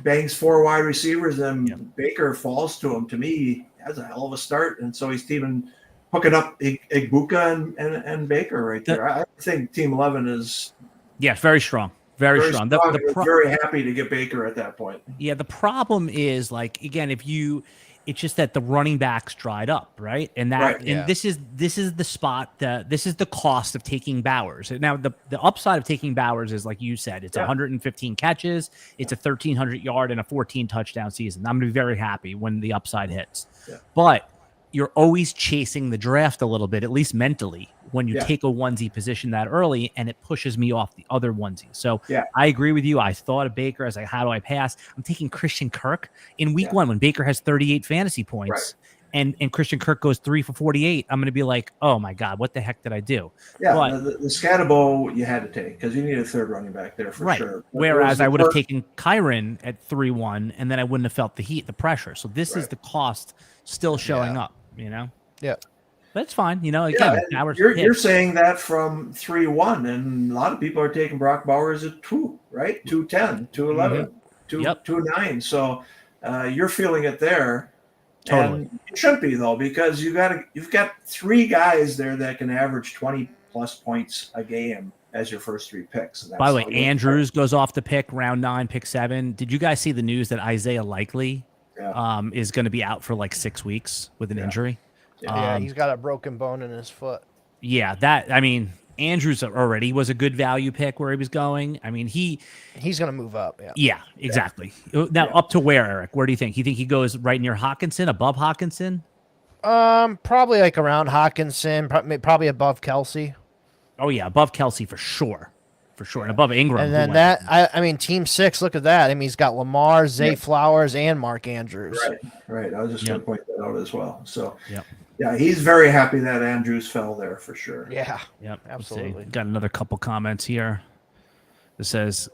bangs 4 wide receivers, and Baker falls to him. To me, he has a hell of a start, and so he's hooking up Igbuka and Baker right there. I think Team 11 is very strong. Very strong. Very happy to get Baker at that point. Yeah, the problem is, like, again, it's just that the running backs dried up, right? And this is the spot this is the cost of taking Bowers. Now the upside of taking Bowers is, like you said, it's 115 catches, it's a 1,300 yard and a 14 touchdown season. I'm gonna be very happy when the upside hits. Yeah. But you're always chasing the draft a little bit, at least mentally, when you take a onesie position that early, and it pushes me off the other onesie. So I agree with you. I thought of Baker. I was like, how do I pass? I'm taking Christian Kirk in week 1 when Baker has 38 fantasy points and Christian Kirk goes 3 for 48. I'm going to be like, oh my God, what the heck did I do? Yeah, but the Scatterbo you had to take because you need a 3rd running back there for sure. But whereas I would have taken Kyron at 3-1 and then I wouldn't have felt the heat, the pressure. So this is the cost still showing up. Yeah, that's fine. Again, you're saying that from 3-1, and a lot of people are taking Brock Bowers at 2, right? 2-10, 2-11, 2-9. So you're feeling it there. Totally. And it should be though, because you've got 3 guys there that can average 20 plus points a game as your first 3 picks. By the way, Andrews goes off the pick round 9, pick 7. Did you guys see the news that Isaiah Likely is going to be out for like 6 weeks with an injury? He's got a broken bone in his foot. Yeah, Andrews already was a good value pick where he was going. I mean, he's going to move up. Yeah, exactly. Now, up to where, Eric? Where do you think? You think he goes right near Hawkinson, above Hawkinson? Probably like around Hawkinson, probably above Kelsey. Oh yeah, above Kelsey for sure. And above Ingram. And then Team 6, look at that. I mean, he's got Lamar, Zay Flowers, and Mark Andrews. Right. I was just going to point that out as well. So, he's very happy that Andrews fell there for sure. Yeah. Yep. Absolutely. Got another couple comments here. It says,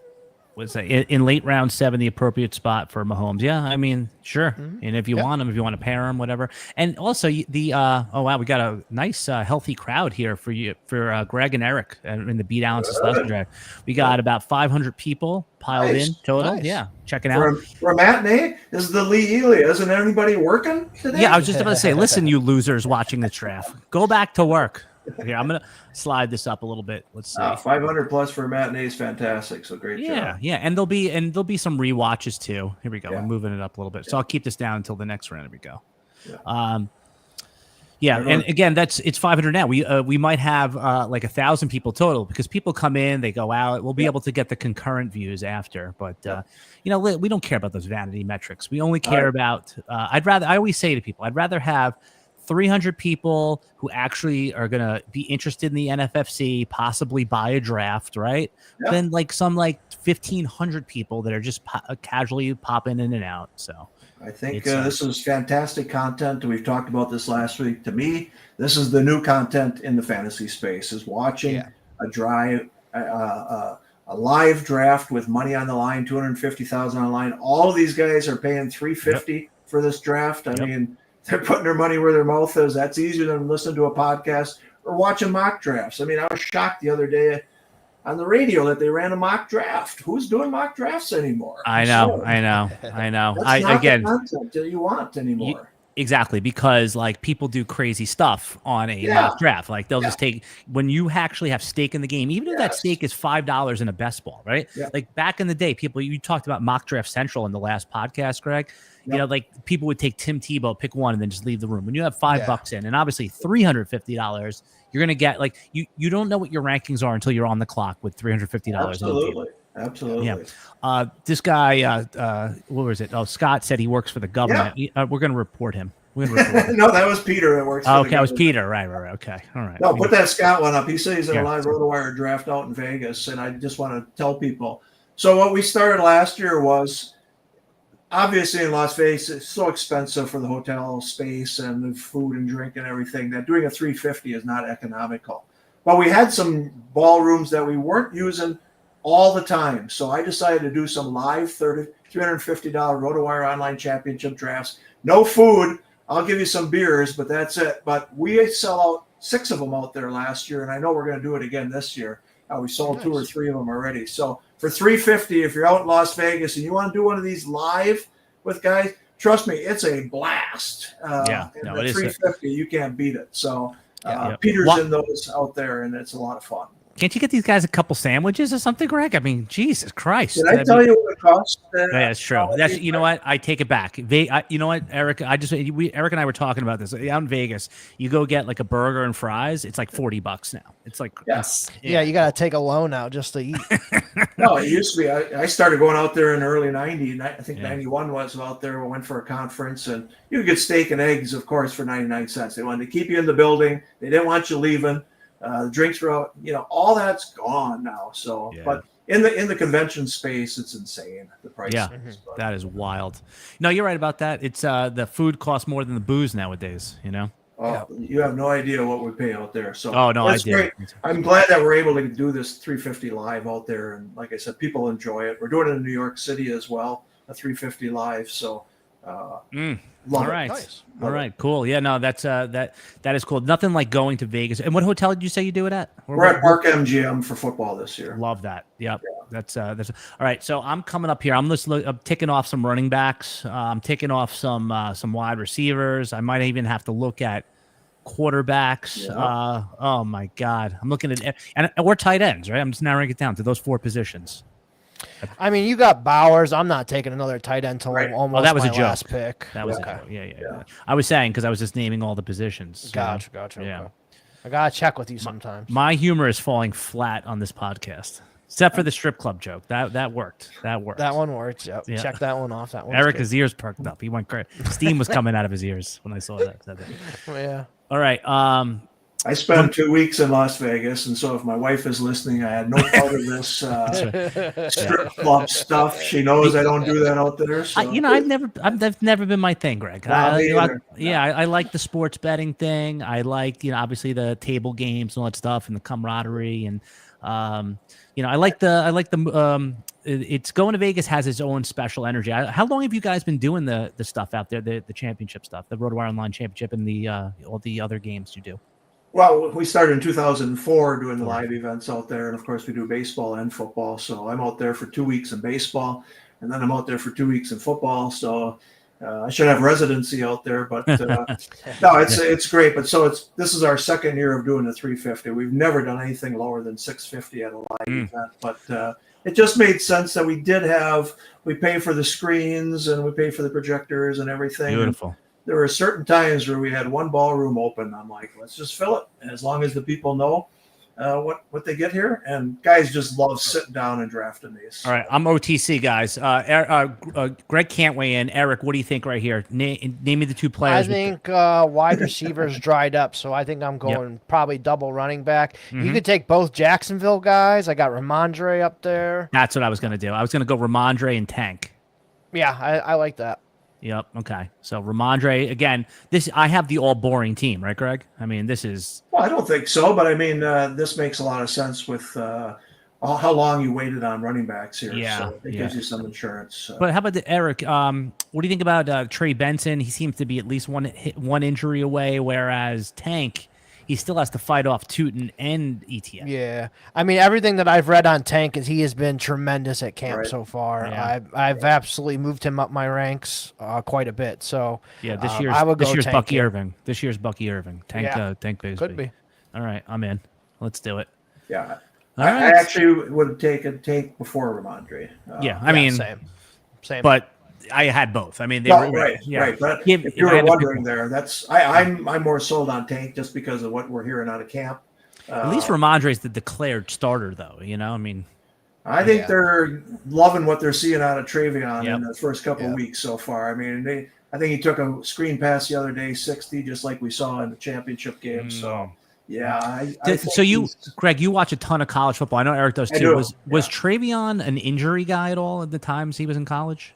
in late round 7, the appropriate spot for Mahomes. Yeah, I mean, sure. Mm-hmm. And if you want him, if you want to pair him, whatever. And also we got a nice healthy crowd here for Greg and Eric in the Beat Allen Seslowsky draft. We got about 500 people piled in total. Nice. Yeah, check it out. For a matinee, this is the Lee Ely. Isn't anybody working today? Yeah, I was just about to say, listen, you losers watching the draft, go back to work. Here, I'm gonna slide this up a little bit. Let's see. 500 plus for a matinee is fantastic. So great job. Yeah, and there'll be some rewatches too. Here we go. We're moving it up a little bit. So I'll keep this down until the next round. Here we go. And again, it's 500 now. We might have like 1,000 people total because people come in, they go out. We'll be able to get the concurrent views after, but we don't care about those vanity metrics. We only care about. I always say to people, I'd rather have 300 people who actually are going to be interested in the NFFC, possibly buy a draft, right? Yeah. Then some 1,500 people that are just casually popping in and out. So I think this is fantastic content. We've talked about this last week. To me, this is the new content in the fantasy space: is watching a live draft with money on the line, 250,000 on the line. All of these guys are paying 350 for this draft. I mean, they're putting their money where their mouth is. That's easier than listening to a podcast or watching mock drafts. I mean, I was shocked the other day on the radio that they ran a mock draft. Who's doing mock drafts anymore? I know. That's not the content that you want anymore. Exactly, because like people do crazy stuff on a mock draft. Like they'll just take when you actually have stake in the game, even if that stake is $5 in a best ball, right? Like back in the day, you talked about mock draft central in the last podcast, Greg. You know, like people would take Tim Tebow, pick one, and then just leave the room. When you have $5 in, and obviously $350, you're gonna get like you don't know what your rankings are until you're on the clock with $350. Absolutely. Yeah. This guy, what was it? Oh, Scott said he works for the government. We're going to report him. No, that was Peter that works for the government. It was Peter. Right. Okay. All right. No, put that Scott one up. He says he's in a live RotoWire draft out in Vegas, and I just want to tell people. So what we started last year was, obviously in Las Vegas, it's so expensive for the hotel space and the food and drink and everything that doing a 350 is not economical. But we had some ballrooms that we weren't using all the time. So I decided to do some live $350 RotoWire online championship drafts. No food. I'll give you some beers, but that's it. But we sell out 6 of them out there last year, and I know we're going to do it again this year. We sold 2 or 3 of them already. So for $350, if you're out in Las Vegas and you want to do one of these live with guys, trust me, it's a blast. It's $350. You can't beat it. So Peter's in those out there, and it's a lot of fun. Can't you get these guys a couple sandwiches or something, Greg? I mean, Jesus Christ! Did I tell you what it costs? That's true. You know what? I take it back. You know what, Eric? Eric and I were talking about this out in Vegas. You go get like a burger and fries. It's like $40 now. It's like you got to take a loan out just to eat. No, it used to be. I started going out there in early '90. I think '91 was out there. We went for a conference, and you could get steak and eggs, of course, for 99 cents. They wanted to keep you in the building. They didn't want you leaving. The drinks were out, all that's gone now. So, but in the convention space, it's insane. The price. Yeah, that is wild. No, you're right about that. It's the food costs more than the booze nowadays. You have no idea what we pay out there. So, that's great. I'm glad that we're able to do this 350 live out there, and like I said, people enjoy it. We're doing it in New York City as well, a 350 live. So. All right. Nice. All right. Cool. Yeah. No, that's that is cool. Nothing like going to Vegas. And what hotel did you say you do it at? We're at Park MGM for football this year. Love that. Yep. Yeah. That's all right. So I'm coming up here. I'm ticking off some running backs. I'm ticking off some wide receivers. I might even have to look at quarterbacks. Yeah. Oh my God. I'm looking at and we're tight ends, right? I'm just narrowing it down to those 4 positions. I mean, you got Bowers. I'm not taking another tight end until almost that was my a joke. last pick. That was a joke. Yeah. I was saying because I was just naming all the positions. Gotcha. Yeah. Okay. I gotta check with you sometimes. My humor is falling flat on this podcast, except for the strip club joke. That worked. That one worked. Yep. Yeah. Check that one off. His ears perked up. He went crazy. Steam was coming out of his ears when I saw that. Yeah. All right. I spent 2 weeks in Las Vegas, and so if my wife is listening, I had no part of this strip club stuff. She knows I don't do that out there. So. I've never been my thing, Greg. I like the sports betting thing. I like, obviously the table games and all that stuff, and the camaraderie, and I like the. It's going to Vegas has its own special energy. How long have you guys been doing the stuff out there, the championship stuff, the RotoWire Online Championship, and the all the other games you do? Well, we started in 2004 doing the live events out there. And of course we do baseball and football. So I'm out there for 2 weeks in baseball, and then I'm out there for 2 weeks in football. So I should have residency out there, but no, it's great. But this is our second year of doing the 350. We've never done anything lower than 650 at a live event, but it just made sense that we pay for the screens and we pay for the projectors and everything. Beautiful. And there were certain times where we had one ballroom open. I'm like, let's just fill it. And as long as the people know what they get here. And guys just love sitting down and drafting these. All right. I'm OTC, guys. Greg can't weigh in. Eric, what do you think right here? Name me the 2 players. I think wide receivers dried up, so I think I'm going probably double running back. Mm-hmm. You could take both Jacksonville guys. I got Ramondre up there. That's what I was going to do. I was going to go Ramondre and Tank. Yeah, I like that. Yep. Okay. So Ramondre again. I have the all boring team, right, Greg? I mean, this is. Well, I don't think so, but I mean, this makes a lot of sense with how long you waited on running backs here. Yeah, So it gives you some insurance. But how about Eric? What do you think about Trey Benson? He seems to be at least one injury away, whereas Tank, he still has to fight off Tootin and ETN. Yeah, I mean, everything that I've read on Tank is he has been tremendous at camp so far. Yeah. I've absolutely moved him up my ranks quite a bit. So Yeah, this Tank year's Bucky here. Irving. This year's Bucky Irving. Tank Bigsby. Could be. All right, I'm in. Let's do it. Yeah. All I right. actually would take a Tank before Ramondre. I mean, same. But I had both. I mean, they were right. But if you were wondering there, I'm more sold on Tank just because of what we're hearing out of camp. At least Ramondre's the declared starter, though. You know, I mean, I think they're loving what they're seeing out of Travion in the first couple of weeks so far. I mean, I think he took a screen pass the other day, 60, just like we saw in the championship game. So. Yeah. Greg, you watch a ton of college football. I know Eric does too. Do. Was Travion an injury guy at all at the times he was in college?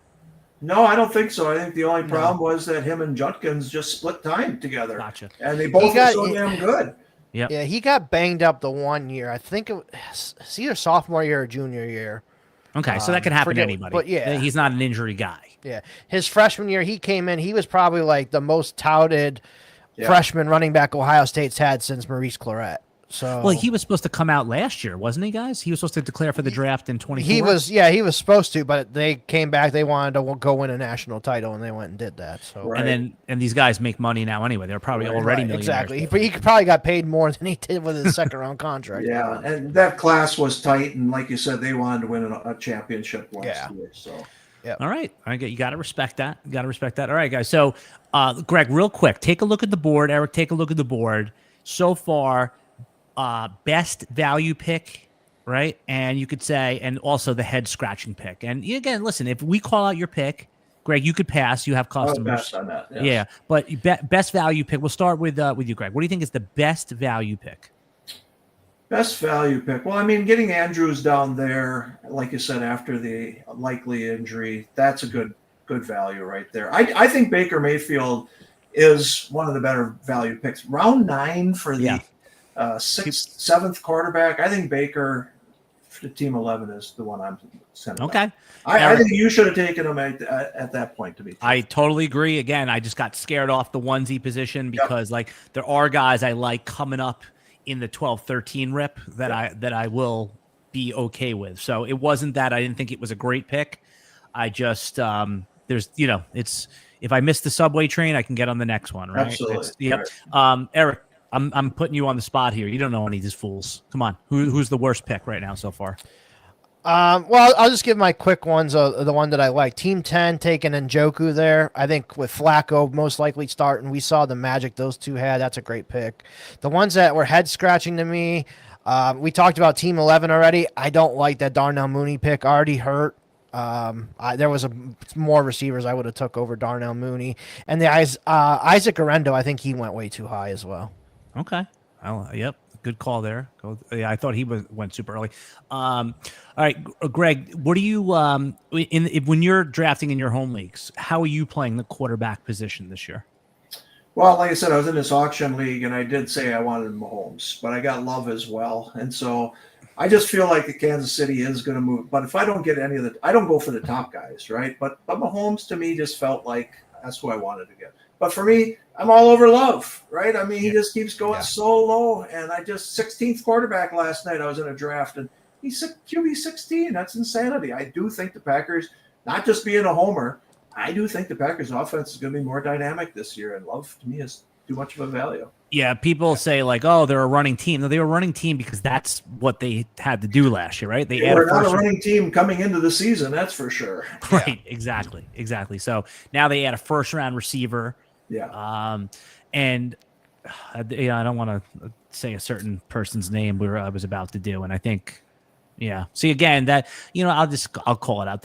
No, I don't think so. I think the only problem was that him and Judkins just split time together. Gotcha. And they both were so damn good. Yep. Yeah, he got banged up the one year. I think it's either sophomore year or junior year. Okay, so that could happen to anybody. But he's not an injury guy. Yeah, his freshman year, he came in. He was probably like the most touted freshman running back Ohio State's had since Maurice Claret. So, well, he was supposed to come out last year, wasn't he, guys? He was supposed to declare for the draft in 24. He was supposed to, but they came back. They wanted to go win a national title, and they went and did that. So, and these guys make money now anyway. They're probably already millionaires. Exactly. He probably got paid more than he did with his second round contract. Yeah, and that class was tight, and like you said, they wanted to win a championship last year. So. Yep. All right. You got to respect that. All right, guys. So, Greg, real quick, take a look at the board. Eric, take a look at the board. So far, best value pick, right? And you could say, and also the head scratching pick. And again, listen, if we call out your pick, Greg, you could pass. You have customers. On that, yes. Yeah, but best value pick. We'll start with you, Greg. What do you think is the best value pick? Best value pick. Well, I mean, getting Andrews down there, like you said, after the likely injury, that's a good value right there. I think Baker Mayfield is one of the better value picks. Round 9 for the 6th, 7th quarterback. I think Baker, the team 11, is the one I'm sending. Okay. I think you should have taken him at that point. To be true. I totally agree. Again, I just got scared off the onesie position because there are guys I like coming up in the 12-13 rip that I will be okay with. So it wasn't that I didn't think it was a great pick. I just there's it's if I miss the subway train, I can get on the next one, right? Absolutely. Eric, I'm putting you on the spot here. You don't know any of these fools. Come on, who's the worst pick right now so far? Well, I'll just give my quick ones. The one that I like, Team 10 taking Njoku there. I think with Flacco most likely starting, we saw the magic those two had. That's a great pick. The ones that were head scratching to me, we talked about Team 11 already. I don't like that Darnell Mooney pick. Already hurt. There was more receivers I would have took over Darnell Mooney, and the Isaac Arendo. I think he went way too high as well. Okay. Yep. Good call there. I thought he went super early. All right, Greg, what do you when you're drafting in your home leagues? How are you playing the quarterback position this year? Well, like I said, I was in this auction league, and I did say I wanted Mahomes, but I got Love as well, and so I just feel like the Kansas City is going to move. But if I don't get any of I don't go for the top guys, right? But Mahomes to me just felt like that's who I wanted to get. But for me, I'm all over Love, right? I mean, he just keeps going so low. And I just 16th quarterback last night. I was in a draft, and he's QB 16. That's insanity. I do think the Packers, not just being a homer, I do think the Packers offense is going to be more dynamic this year. And Love, to me, is too much of a value. Yeah, people say like, oh, they're a running team. No, they were a running team because that's what they had to do last year, right? They were not a running team coming into the season, that's for sure. Right, exactly. So now they add a first-round receiver. Yeah. And I don't want to say a certain person's name I was about to do, and I think, See, again, that I'll call it out.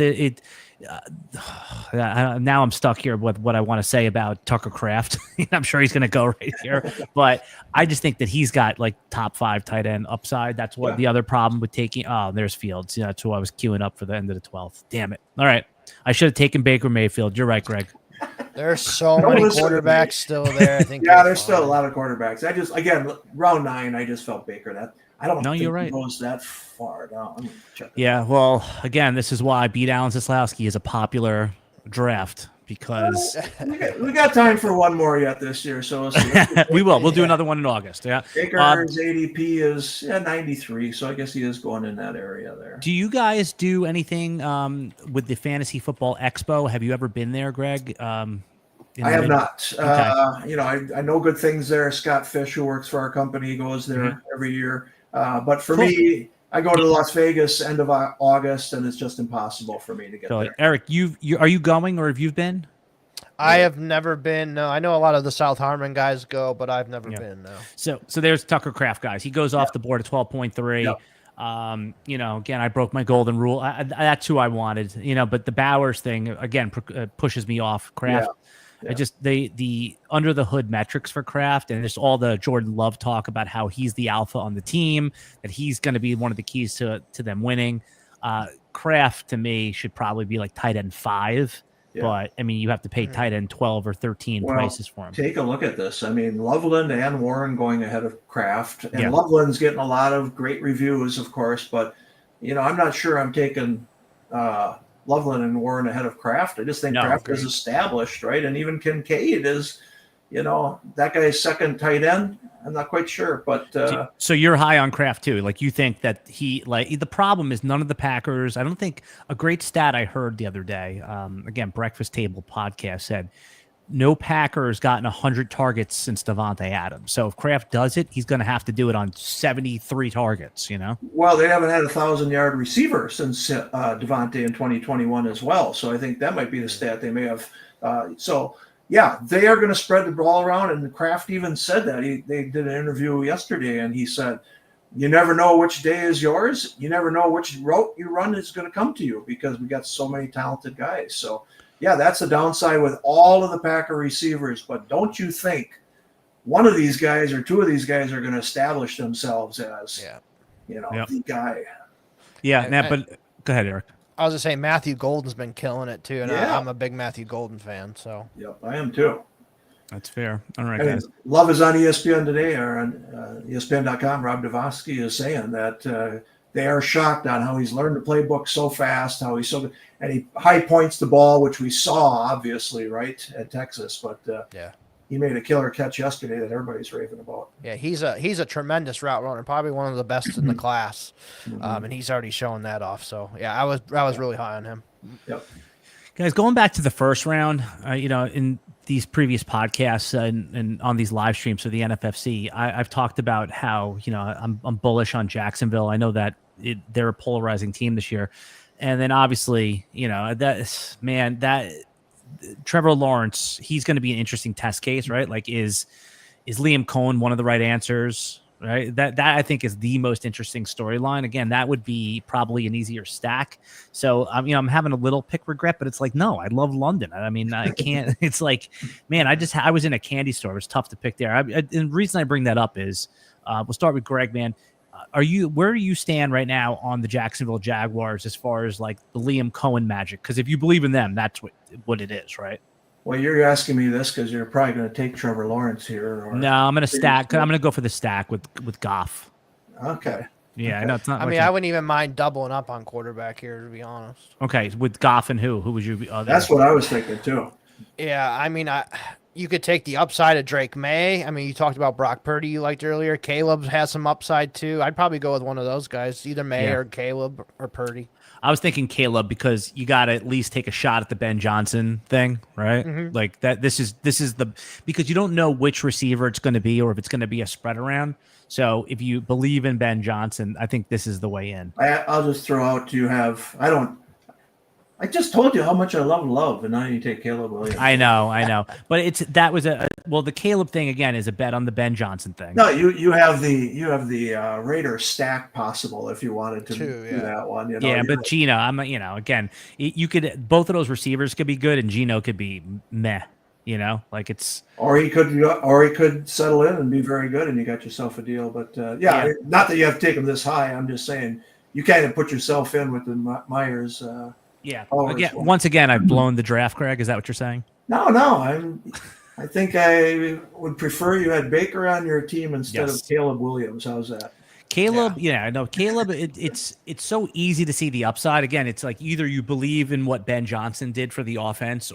Now I'm stuck here with what I want to say about Tucker Kraft. I'm sure he's going to go right here, but I just think that he's got like top 5 tight end upside. That's what the other problem with taking. Oh, there's Fields. That's who I was queuing up for the end of the 12th. Damn it! All right, I should have taken Baker Mayfield. You're right, Greg. There's so many quarterbacks still there. I think. Yeah, there's still a lot of quarterbacks. Again, round 9, I just felt Baker. That I don't think you're right. he goes that far down. Yeah, well, again, this is why beat Alan Seslowsky is a popular draft because we got time for one more yet this year, so we'll see. we will. We'll do another one in August. Yeah, Baker's ADP is 93, so I guess he is going in that area there. Do you guys do anything with the Fantasy Football Expo? Have you ever been there, Greg? I have not. Okay. I know good things there. Scott Fish, who works for our company, goes there every year. But for me, I go to Las Vegas end of August, and it's just impossible for me to get there. Eric, are you going, or have you been? I have never been. No, I know a lot of the South Harmon guys go, but I've never been. No. So there's Tucker Kraft, guys. He goes off the board at 12.3. Yep. Again, I broke my golden rule. That's who I wanted. But the Bowers thing again pushes me off Kraft. Yeah. I just the under the hood metrics for Kraft and just all the Jordan Love talk about how he's the alpha on the team, that he's going to be one of the keys to them winning. Kraft to me should probably be like tight end 5, but I mean you have to pay tight end 12 or 13 prices for him. Take a look at this. I mean Loveland and Warren going ahead of Kraft, and Loveland's getting a lot of great reviews, of course, but I'm not sure I'm taking Loveland and Warren ahead of Kraft. I just think Kraft is established, right? And even Kincaid is, that guy's second tight end. I'm not quite sure, but so you're high on Kraft too. Like you think that the problem is none of the Packers. I don't think a great stat I heard the other day. Again, Breakfast Table podcast said no Packers gotten 100 targets since Devontae Adams. So if Kraft does it, he's going to have to do it on 73 targets, Well, they haven't had a 1,000-yard receiver since Devontae in 2021 as well. So I think that might be the stat they may have. They are going to spread the ball around. And Kraft even said that. They did an interview yesterday, and he said, you never know which day is yours. You never know which route you run is going to come to you because we got so many talented guys. So, that's the downside with all of the Packer receivers. But don't you think one of these guys or two of these guys are going to establish themselves as, the guy? Yeah, but go ahead, Eric. I was going to say Matthew Golden's been killing it too, and I'm a big Matthew Golden fan. So I am too. That's fair. All right, guys. Love is on ESPN today or on ESPN.com. Rob Devosky is saying that they are shocked on how he's learned the playbook so fast, how he's so good. And he high points the ball, which we saw, obviously, right, at Texas. But he made a killer catch yesterday that everybody's raving about. Yeah, he's a tremendous route runner, probably one of the best in the class, and he's already showing that off. So, I was really high on him. Yep. Guys, going back to the first round, in these previous podcasts and on these live streams for the NFFC, I've talked about how, I'm bullish on Jacksonville. I know that they're a polarizing team this year. And then obviously, that Trevor Lawrence, he's going to be an interesting test case, right? Like is Liam Cohen one of the right answers, right? That I think is the most interesting storyline. Again, that would be probably an easier stack. So, I'm having a little pick regret, but it's like, no, I love London. I mean, I can't, it's like, man, I was in a candy store. It was tough to pick there. And the reason I bring that up is we'll start with Greg, man. Where do you stand right now on the Jacksonville Jaguars as far as like the Liam Cohen magic? Because if you believe in them, that's what it is, right? Well, you're asking me this because you're probably going to take Trevor Lawrence here. No, I'm going to stack. I'm going to go for the stack with Goff. Okay. Yeah, I know it's not. I mean, I wouldn't even mind doubling up on quarterback here, to be honest. Okay, with Goff and who would you? That's what I was thinking too. Yeah, I mean, you could take the upside of Drake May. I mean, you talked about Brock Purdy you liked earlier. Caleb has some upside too. I'd probably go with one of those guys, either May or Caleb or Purdy. I was thinking Caleb because you got to at least take a shot at the Ben Johnson thing, right? Mm-hmm. Like that. This is because you don't know which receiver it's going to be or if it's going to be a spread around. So if you believe in Ben Johnson, I think this is the way in. I'll just throw out. I just told you how much I love, and now you take Caleb Williams. I know, but the Caleb thing again is a bet on the Ben Johnson thing. No, you have the Raider stack possible if you wanted to do that one. But Geno, again, you could both of those receivers could be good, and Geno could be meh. Like it's or he could settle in and be very good, and you got yourself a deal. But not that you have to take him this high. I'm just saying you kind of put yourself in with the Myers. Yeah. Once again, I've blown the draft, Craig. Is that what you're saying? No. I think I would prefer you had Baker on your team instead of Caleb Williams. How's that? Caleb, I know Caleb. It's so easy to see the upside. Again, it's like either you believe in what Ben Johnson did for the offense,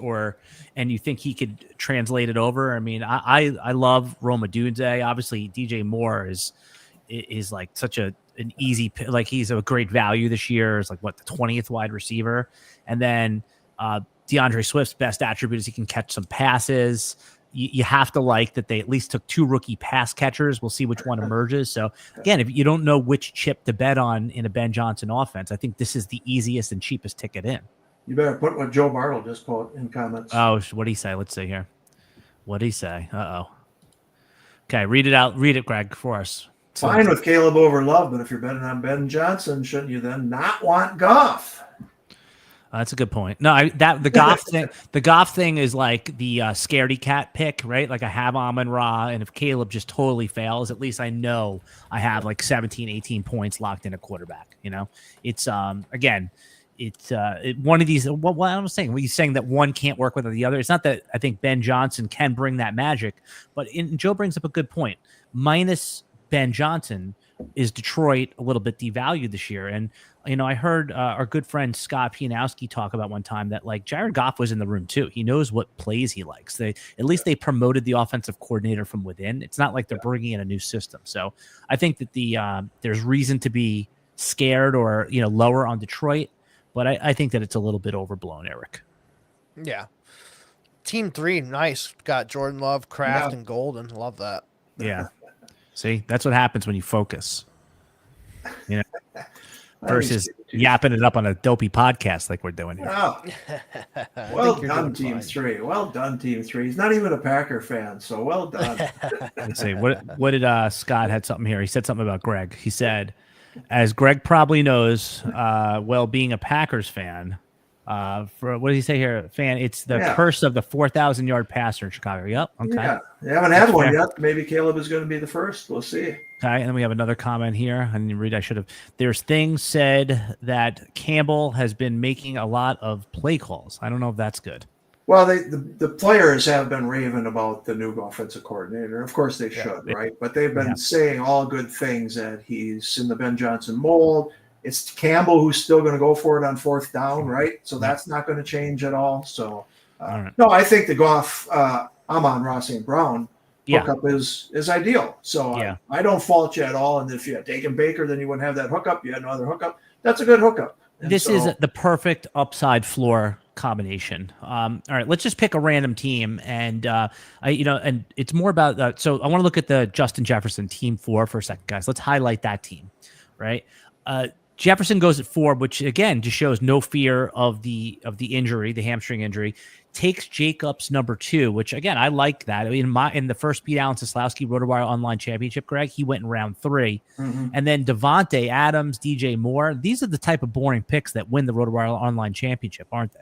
and you think he could translate it over. I mean, I love Roma Dunze. Obviously, DJ Moore is like such an easy, like he's a great value this year. Is like the 20th wide receiver, and then DeAndre Swift's best attribute is he can catch some passes. You have to like that they at least took 2 rookie pass catchers. We'll see which one emerges. So again, if you don't know which chip to bet on in a Ben Johnson offense, I think this is the easiest and cheapest ticket in. You better put what Joe Bartle just put in comments. Oh, what did he say? Let's see here. What did he say? Uh-oh. Okay, read it out. Read it, Greg, for us. Fine with Caleb over Love, but if you're betting on Ben Johnson, shouldn't you then not want Goff? That's a good point. No, the Goff thing. The Goff thing is like the scaredy cat pick, right? Like I have Amon-Ra, and if Caleb just totally fails, at least I know I have like 17, 18 points locked in a quarterback. It's again, it's one of these. What I was saying, were you saying that one can't work with the other? It's not that I think Ben Johnson can bring that magic, but Joe brings up a good point. Minus Ben Johnson, is Detroit a little bit devalued this year? And I heard our good friend Scott Pianowski talk about one time that like Jared Goff was in the room too. He knows what plays he likes. At least they promoted the offensive coordinator from within. It's not like they're bringing in a new system. So I think that there's reason to be scared or lower on Detroit, but I think that it's a little bit overblown, Eric. Yeah. Team 3, nice. Got Jordan Love, Kraft, and Golden. Love that. Yeah. See, that's what happens when you focus. Versus yapping it up on a dopey podcast like we're doing here. Oh. Well done, Team 3. Well done, Team 3. He's not even a Packer fan, so well done. Let's see. What did Scott had something here? He said something about Greg. He said, as Greg probably knows, being a Packers fan, for what did he say here? Fan, it's the curse of the 4,000-yard passer in Chicago. Yep. Okay. Yeah. You haven't had one yet. Maybe Caleb is going to be the first. We'll see. Okay, and then we have another comment here. I didn't read. I should have. There's things said that Campbell has been making a lot of play calls. I don't know if that's good. Well, the players have been raving about the new offensive coordinator. Of course they should, right? But they've been saying all good things, that he's in the Ben Johnson mold. It's Campbell who's still going to go for it on 4th down, right? So that's not going to change at all. So, no, I think the Goff, Amon-Ra St. Brown hookup is ideal. So I don't fault you at all. And if you had taken Baker, then you wouldn't have that hookup. You had no other hookup. That's a good hookup. And this is the perfect upside floor combination. All right, let's just pick a random team, and and it's more about. So I want to look at the Justin Jefferson team 4 for a second, guys. Let's highlight that team, right? Jefferson goes at 4, which again just shows no fear of the injury, the hamstring injury. Takes Jacobs number 2, which again I like that. In the first beat Alan Seslowsky RotoWire Online Championship, Greg, he went in round 3, and then Devontae Adams, DJ Moore. These are the type of boring picks that win the RotoWire Online Championship, aren't they?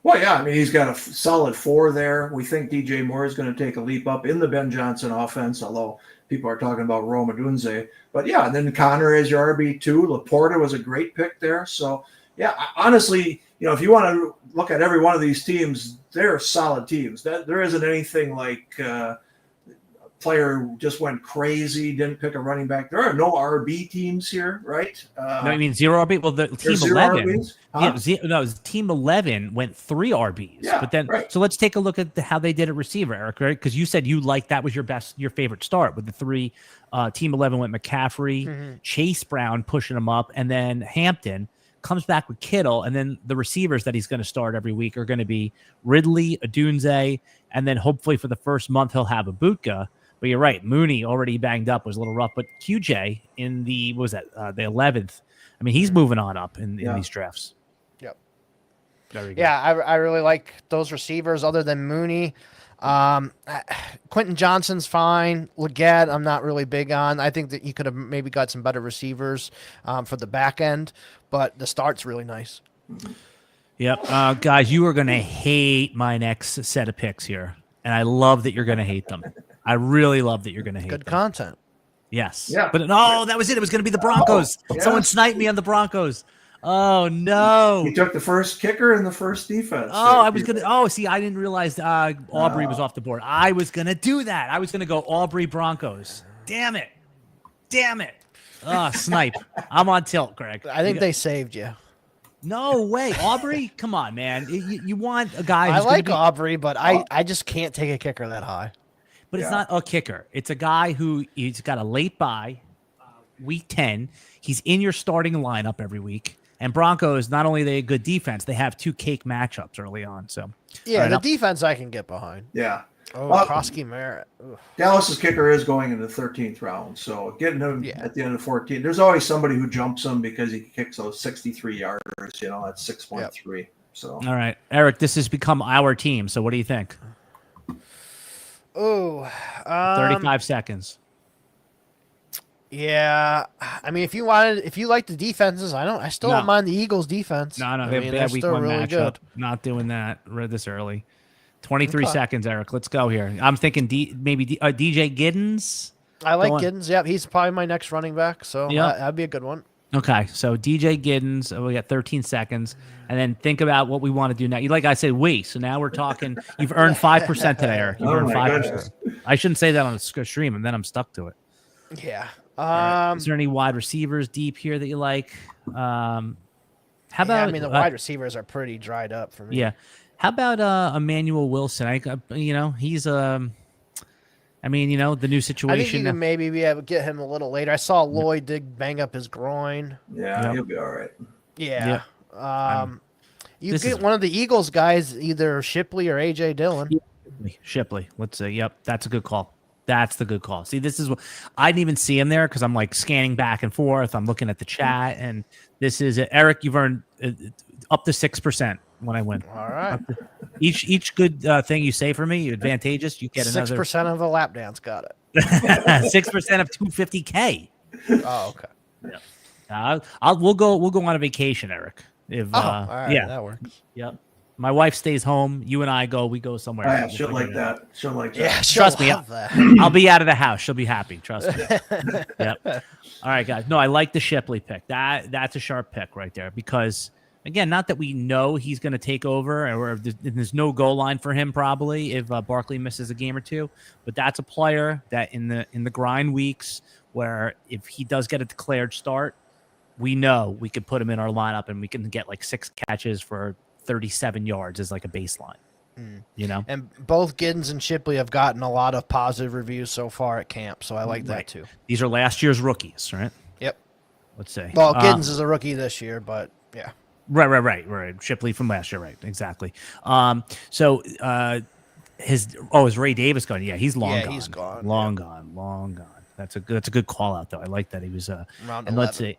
Well, yeah, I mean he's got a solid 4 there. We think DJ Moore is going to take a leap up in the Ben Johnson offense, although people are talking about Roma Dunze. But yeah, and then Connor is your RB2. Laporta was a great pick there. So yeah, honestly, if you want to look at every one of these teams, they're solid teams. There isn't anything like a player who just went crazy, didn't pick a running back. There are no RB teams here, right? No, I mean 0 RB. Well, the team 11. Team 11 went 3 RBs. Yeah, but then, so let's take a look at how they did at receiver, Eric, right? Because you said you liked that was your favorite start with the 3. Team 11 went McCaffrey, Chase Brown pushing him up, and then Hampton comes back with Kittle, and then the receivers that he's going to start every week are going to be Ridley, Adunze, and then hopefully for the first month he'll have Abutka. But you're right, Mooney already banged up, was a little rough, but QJ in the 11th. I mean, he's moving on up in these drafts. Yep. Very good. Yeah, I really like those receivers other than Mooney. Quentin Johnson's fine. Leggett, I'm not really big on. I think that you could have maybe got some better receivers for the back end, but the start's really nice. Yep. Guys, you are going to hate my next set of picks here, and I love that you're going to hate them. I really love that you're going to hate Good them. Content. Yes. Yeah. But no, that was it. It was going to be the Broncos. Yeah. Someone sniped me on the Broncos. Oh no! He took the first kicker and the first defense. Oh, I was gonna. Oh, see, I didn't realize Aubrey was off the board. I was gonna do that. I was gonna go Aubrey Broncos. Damn it! Snipe. I'm on tilt, Greg. I think they saved you. No way, Aubrey. Come on, man. You want a guy? I Who's like gonna be, Aubrey, but I just can't take a kicker that high. but it's not a kicker. It's a guy he's got a late bye, week 10. He's in your starting lineup every week. And Broncos, not only are they a good defense, they have 2 cake matchups early on. So yeah, the defense I can get behind. Yeah. Oh, Krosky Merritt. Dallas's kicker is going in the 13th round, so getting him at the end of 14. There's always somebody who jumps him because he kicks those 63 yarders. You know, that's 6.3. Yep. So all right, Eric, this has become our team. So what do you think? Oh, 35 seconds. Yeah, I mean, if you like the defenses, I still don't mind the Eagles' defense. No, they're week 1 really matchup. Good. Not doing that this early. 23 seconds, Eric. Let's go here. I'm thinking maybe DJ Giddens. I like Giddens. Yep, he's probably my next running back, so that'd be a good one. Okay, so DJ Giddens. We got 13 seconds, and then think about what we want to do now. Like I said, so now we're talking. You've earned 5% today, Eric. You've earned 5%. I shouldn't say that on the stream, and then I'm stuck to it. Yeah. Right. Is there any wide receivers deep here that you like? How about? I mean, the wide receivers are pretty dried up for me. Yeah. How about Emmanuel Wilson? He's the new situation. I think you can maybe be able to get him a little later. I saw Lloyd did bang up his groin. Yeah, he'll be all right. Yeah. You get one of the Eagles guys, either Shipley or AJ Dillon. Shipley. Let's say, yep, that's a good call. That's the good call. See, this is what I didn't even see him there because I'm like scanning back and forth. I'm looking at the chat, and this is it. Eric, you've earned up to 6% when I win. All right. Each good thing you say for me, advantageous, you get 6% of a lap dance. Got it. 6% of 250K. Oh, okay. Yeah. We'll go on a vacation, Eric. If all right, that works. Yep. My wife stays home. You and I we go somewhere. Yeah, she'll like that. She'll like that. Yeah, trust me. I'll be out of the house. She'll be happy. Trust me. Yep. All right, guys. No, I like the Shipley pick. That's a sharp pick right there because, again, not that we know he's going to take over or there's no goal line for him probably if Barkley misses a game or two, but that's a player that in the grind weeks where if he does get a declared start, we know we could put him in our lineup and we can get like 6 catches for 37 yards as like a baseline, you know? And both Giddens and Shipley have gotten a lot of positive reviews so far at camp, so I like that too. These are last year's rookies, right? Yep. Let's say. Well, Giddens is a rookie this year, but yeah. Right. Shipley from last year, right? Exactly. Is Ray Davis gone? Yeah, he's long gone. He's gone. Long gone. That's a good call out though. I like that he was round 11. Let's see.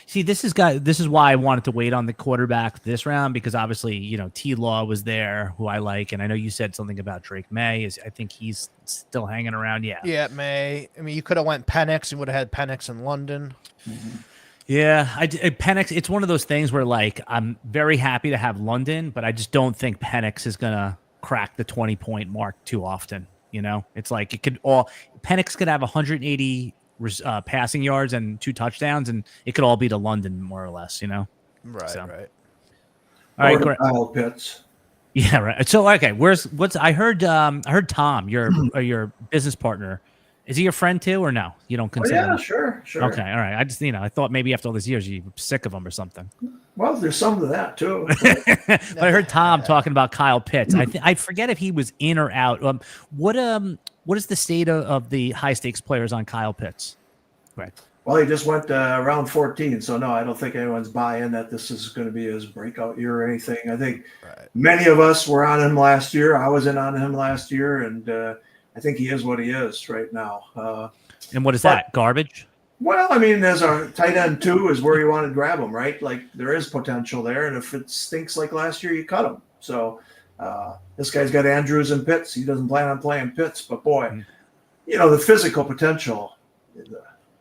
See, this is why I wanted to wait on the quarterback this round because obviously, T-Law was there, who I like, and I know you said something about Drake May. I think he's still hanging around. Yeah, May. I mean, you could have went Penix and would have had Penix in London. Mm-hmm. Yeah, Penix. It's one of those things where like I'm very happy to have London, but I just don't think Penix is gonna crack the 20-point mark too often. It's like Penix could have 180. Passing yards and 2 touchdowns, and it could all be to London more or less, Right. All right, great. Kyle Pitts. Yeah, right. So okay, I heard Tom, your business partner. Is he your friend too, or no? You don't consider? Yeah, sure. Okay, all right. I just I thought maybe after all these years you're sick of him or something. Well, there's some of that too. But I heard Tom talking about Kyle Pitts. I forget if he was in or out. What is the state of the high stakes players on Kyle Pitts? Right. Well, he just went round 14, so no, I don't think anyone's buying that this is going to be his breakout year or anything. I think many of us were on him last year. I was in on him last year, and I think he is what he is right now. And what is that? Garbage? Well, I mean, as our tight end 2 is where you want to grab him, right? Like there is potential there, and if it stinks like last year, you cut him. So this guy's got Andrews and Pitts. He doesn't plan on playing Pitts, but boy, the physical potential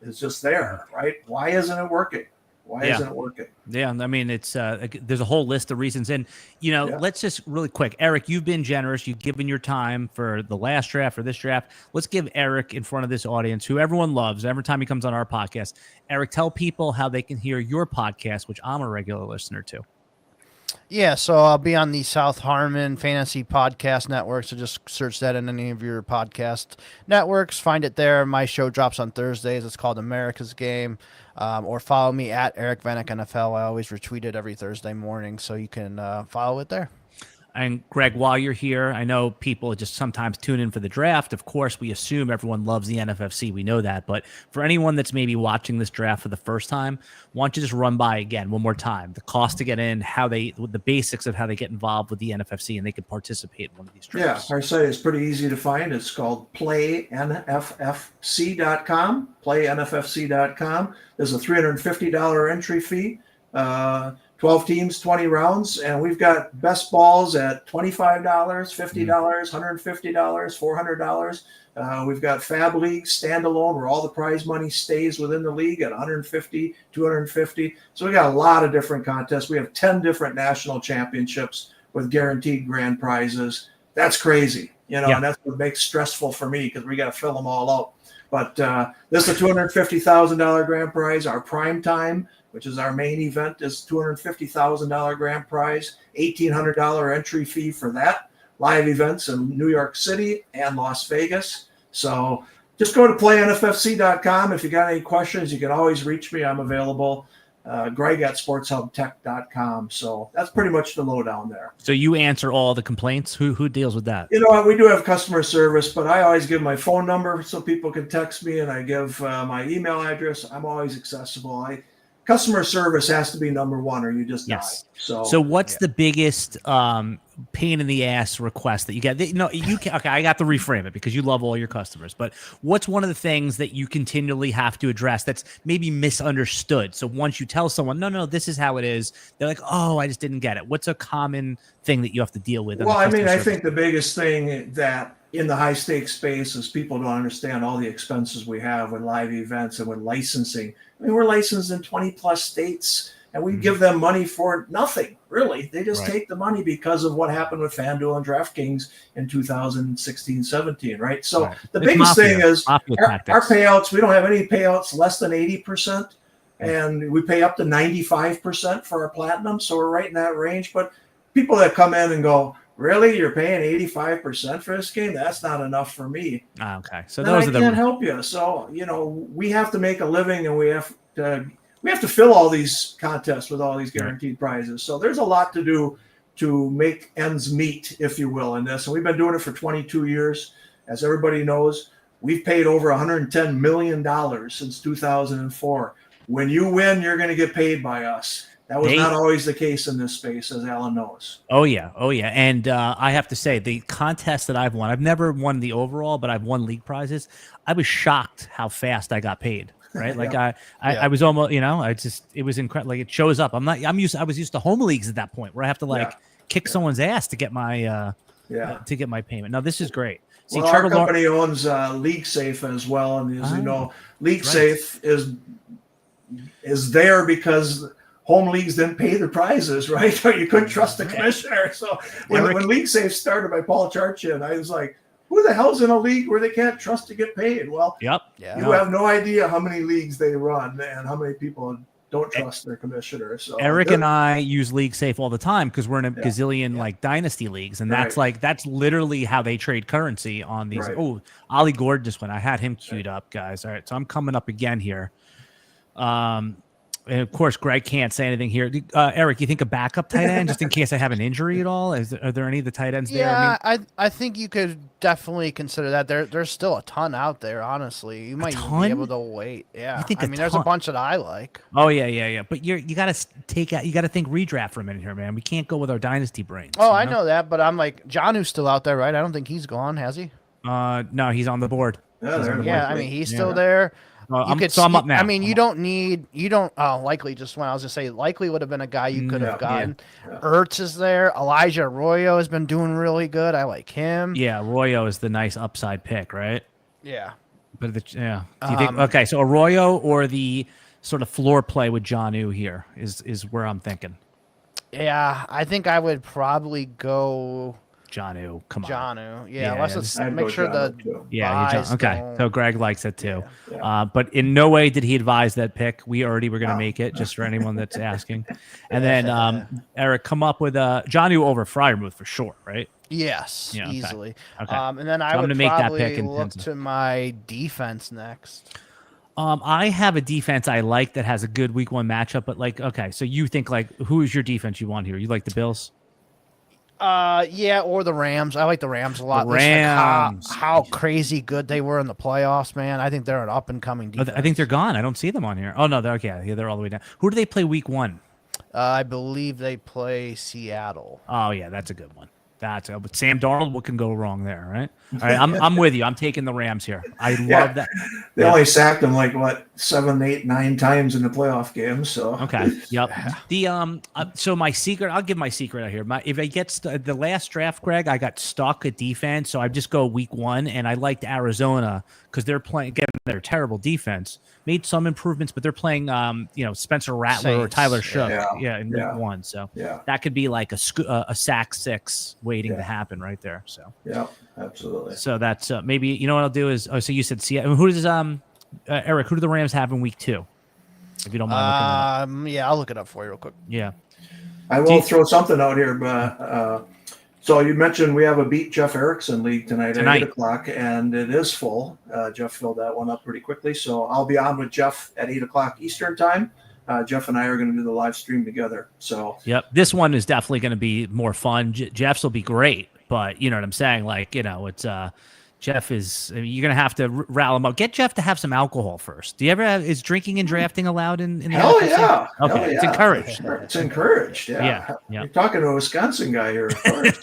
is just there, right? Why isn't it working? Why isn't it working? Yeah, I mean, it's there's a whole list of reasons, and let's just really quick, Eric, you've been generous. You've given your time for the last draft, for this draft. Let's give Eric in front of this audience, who everyone loves, every time he comes on our podcast. Eric, tell people how they can hear your podcast, which I'm a regular listener to. Yeah, so I'll be on the South Harmon Fantasy Podcast Network. So just search that in any of your podcast networks. Find it there. My show drops on Thursdays. It's called America's Game. Or follow me at Eric Vanek NFL. I always retweet it every Thursday morning, so you can follow it there. And Greg, while you're here, I know people just sometimes tune in for the draft. Of course, we assume everyone loves the NFFC. We know that. But for anyone that's maybe watching this draft for the first time, why don't you just run by again one more time the cost to get in, the basics of how they get involved with the NFFC, and they can participate in one of these drafts. Yeah, our site is pretty easy to find. It's called playnffc.com. Playnffc.com. There's a $350 entry fee. 12 teams, 20 rounds, and we've got best balls at $25, $50, $150, $400. We've got Fab Leagues standalone where all the prize money stays within the league at $150, $250. So we got a lot of different contests. We have 10 different national championships with guaranteed grand prizes. That's crazy, and that's what makes stressful for me because we got to fill them all out. But this is a $250,000 grand prize. Our prime time, which is our main event, is $250,000 grand prize, $1,800 entry fee for that. Live events in New York City and Las Vegas. So just go to playnffc.com. If you got any questions, you can always reach me. I'm available. Greg at sportshubtech.com. So that's pretty much the lowdown there. So you answer all the complaints? Who deals with that? You know what? We do have customer service, but I always give my phone number so people can text me, and I give my email address. I'm always accessible. Customer service has to be number one, or you just die. So what's the biggest pain in the ass request that you get? Okay, I got to reframe it because you love all your customers. But what's one of the things that you continually have to address that's maybe misunderstood? So once you tell someone, no, this is how it is, they're like, oh, I just didn't get it. What's a common thing that you have to deal with? Well, I mean, I think the biggest thing that in the high stakes space is people don't understand all the expenses we have with live events and with licensing. I mean, we're licensed in 20 plus states, and we give them money for nothing, really. They just take the money because of what happened with FanDuel and DraftKings in 2016, 17, right? So the biggest thing is our payouts. We don't have any payouts less than 80%, and we pay up to 95% for our platinum. So we're right in that range. But people that come in and go, really, you're paying 85% for this game? That's not enough for me. Okay, so those I can't help you. So we have to make a living, and we have to fill all these contests with all these guaranteed prizes. So there's a lot to do to make ends meet, if you will, in this. And we've been doing it for 22 years. As everybody knows, we've paid over $110 million since 2004. When you win, you're going to get paid by us. That was not always the case in this space, as Alan knows. Oh, yeah. And I have to say, the contest that I've won, I've never won the overall, but I've won league prizes. I was shocked how fast I got paid, right? Like I was almost, it was incredible. Like it shows up. I was used to home leagues at that point where I have to kick someone's ass to get my payment. No, this is great. See, our company owns LeagueSafe as well. And as you know, LeagueSafe is there because home leagues didn't pay their prizes, right? Or you couldn't trust the commissioner. So when LeagueSafe started by Paul Charchian, I was like, who the hell's in a league where they can't trust to get paid? Well, you have no idea how many leagues they run and how many people don't trust their commissioner. So Eric and I use LeagueSafe all the time because we're in a gazillion dynasty leagues, and that's literally how they trade currency on these. Oh, Ollie Gord just went. I had him queued up, guys. All right, so I'm coming up again here. And of course, Greg can't say anything here. Eric, you think a backup tight end just in case I have an injury at all? Are there any of the tight ends there? I think you could definitely consider that. There's still a ton out there, honestly. You might be able to wait. Yeah. There's a bunch that I like. Oh, yeah. But you got to think redraft for a minute here, man. We can't go with our dynasty brains. Oh, I know that, but I'm like, Jonu's still out there, right? I don't think he's gone, has he? No, he's on the board. He's still there. I'm up now. I mean, you don't Likely just when I was going to say Likely would have been a guy you could have gotten. Yeah. Ertz is there. Elijah Arroyo has been doing really good. I like him. Yeah, Arroyo is the nice upside pick, right? Yeah. But do you think, okay, so Arroyo or the sort of floor play with Jonnu here is where I'm thinking. Yeah, I think I would probably go Jonnu, come on. Jonnu. Yeah, Yeah, let's I'd make go sure the Jonnu, too. Yeah, buys okay. don't- So Greg likes it too. Yeah. But in no way did he advise that pick. We already were going to No. make it, just for anyone that's asking. And then Eric, come up with Jonnu over Fryermuth for sure, right? Yes, Yeah, okay. easily. Okay. And then So I I'm would gonna make that probably pick and look Tenza. to my defense next. I have a defense I like that has a good week 1 matchup, but like, okay, so you think like, who is your defense you want here? You like the Bills? Yeah, or the Rams. I like the Rams a lot. The Just, like, Rams. how crazy good they were in the playoffs, man. I think they're an up and coming defense. I think they're gone. I don't see them on here. Oh no, they're okay. Yeah, they're all the way down. Who do they play week 1? I believe they play Seattle. Oh yeah, that's a good one. But Sam Darnold, what can go wrong there, right? All right, I'm with you. I'm taking the Rams here. I love that. They only sacked him like 7, 8, 9 times in the playoff games. So Okay. Yep. The so my secret, I'll give my secret out here. If I get the last draft, Greg, I got stuck at defense, so I just go week 1, and I liked Arizona because they're playing again. They're terrible defense. Made some improvements, but they're playing Spencer Rattler or Saints. Tyler Shook, Yeah. in week 1. So yeah, that could be like a sack 6 waiting to happen right there. So yeah, absolutely. so that's maybe you know what I'll do is so you said Seattle. Who does Eric? Who do the Rams have in week 2? If you don't mind looking Yeah, I'll look it up for you real quick. yeah. I will throw something out here, but so you mentioned we have a Beat Jeff Erickson league tonight at 8:00, and it is full. Jeff filled that one up pretty quickly, so I'll be on with Jeff at 8:00 Eastern time. Jeff and I are going to do the live stream together. So Yep, this one is definitely going to be more fun. Jeff's will be great, but you know what I'm saying. Like it's Jeff is. I mean, you're going to have to rile him up. Get Jeff to have some alcohol first. Do you ever is drinking and drafting allowed in the hell NFFC? yeah, Okay, hell it's yeah. encouraged. It's encouraged. Yeah. You're talking to a Wisconsin guy here. Of course.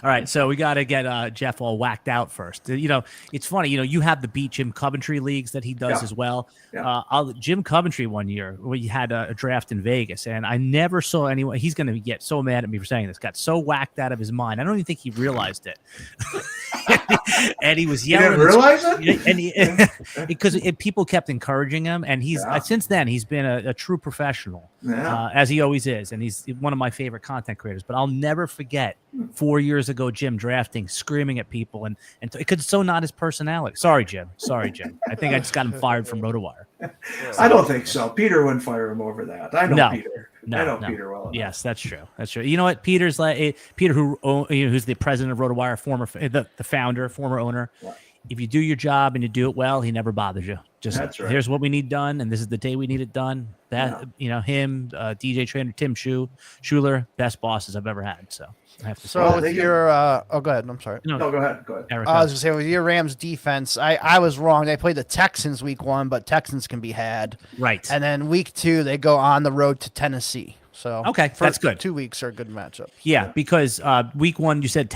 All right, so we got to get Jeff all whacked out first. You know, it's funny. You know, you have the Beat Jim Coventry leagues that he does as well. Yeah. Jim Coventry one year we had a draft in Vegas, and I never saw anyone. He's going to get so mad at me for saying this. Got so whacked out of his mind. I don't even think he realized it. And he was You yelling. didn't realize it? And he, because people kept encouraging him, and he's since then he's been a true professional, as he always is, and he's one of my favorite content creators. But I'll never forget 4 years ago, Jim drafting, screaming at people, and because it's so not his personality. Sorry, Jim. I think I just got him fired from RotoWire. I don't think so. Peter wouldn't fire him over that. I know Peter. I know Peter well enough. Yes, that's true. You know what? Peter's like Peter, who's the president of RotoWire, the founder, former owner. Yeah. If you do your job and you do it well, he never bothers you. Just That's right. Here's what we need done, and this is the day we need it done. That him, DJ trainer Tim Schuler, best bosses I've ever had. So I have to. So with your go ahead. I'm sorry. No, go ahead. Eric, I was gonna say with your Rams defense, I was wrong. They played the Texans week 1, but Texans can be had. right. And then week 2, they go on the road to Tennessee. So Okay, that's good. 2 weeks are good matchups. Yeah, because week 1 you said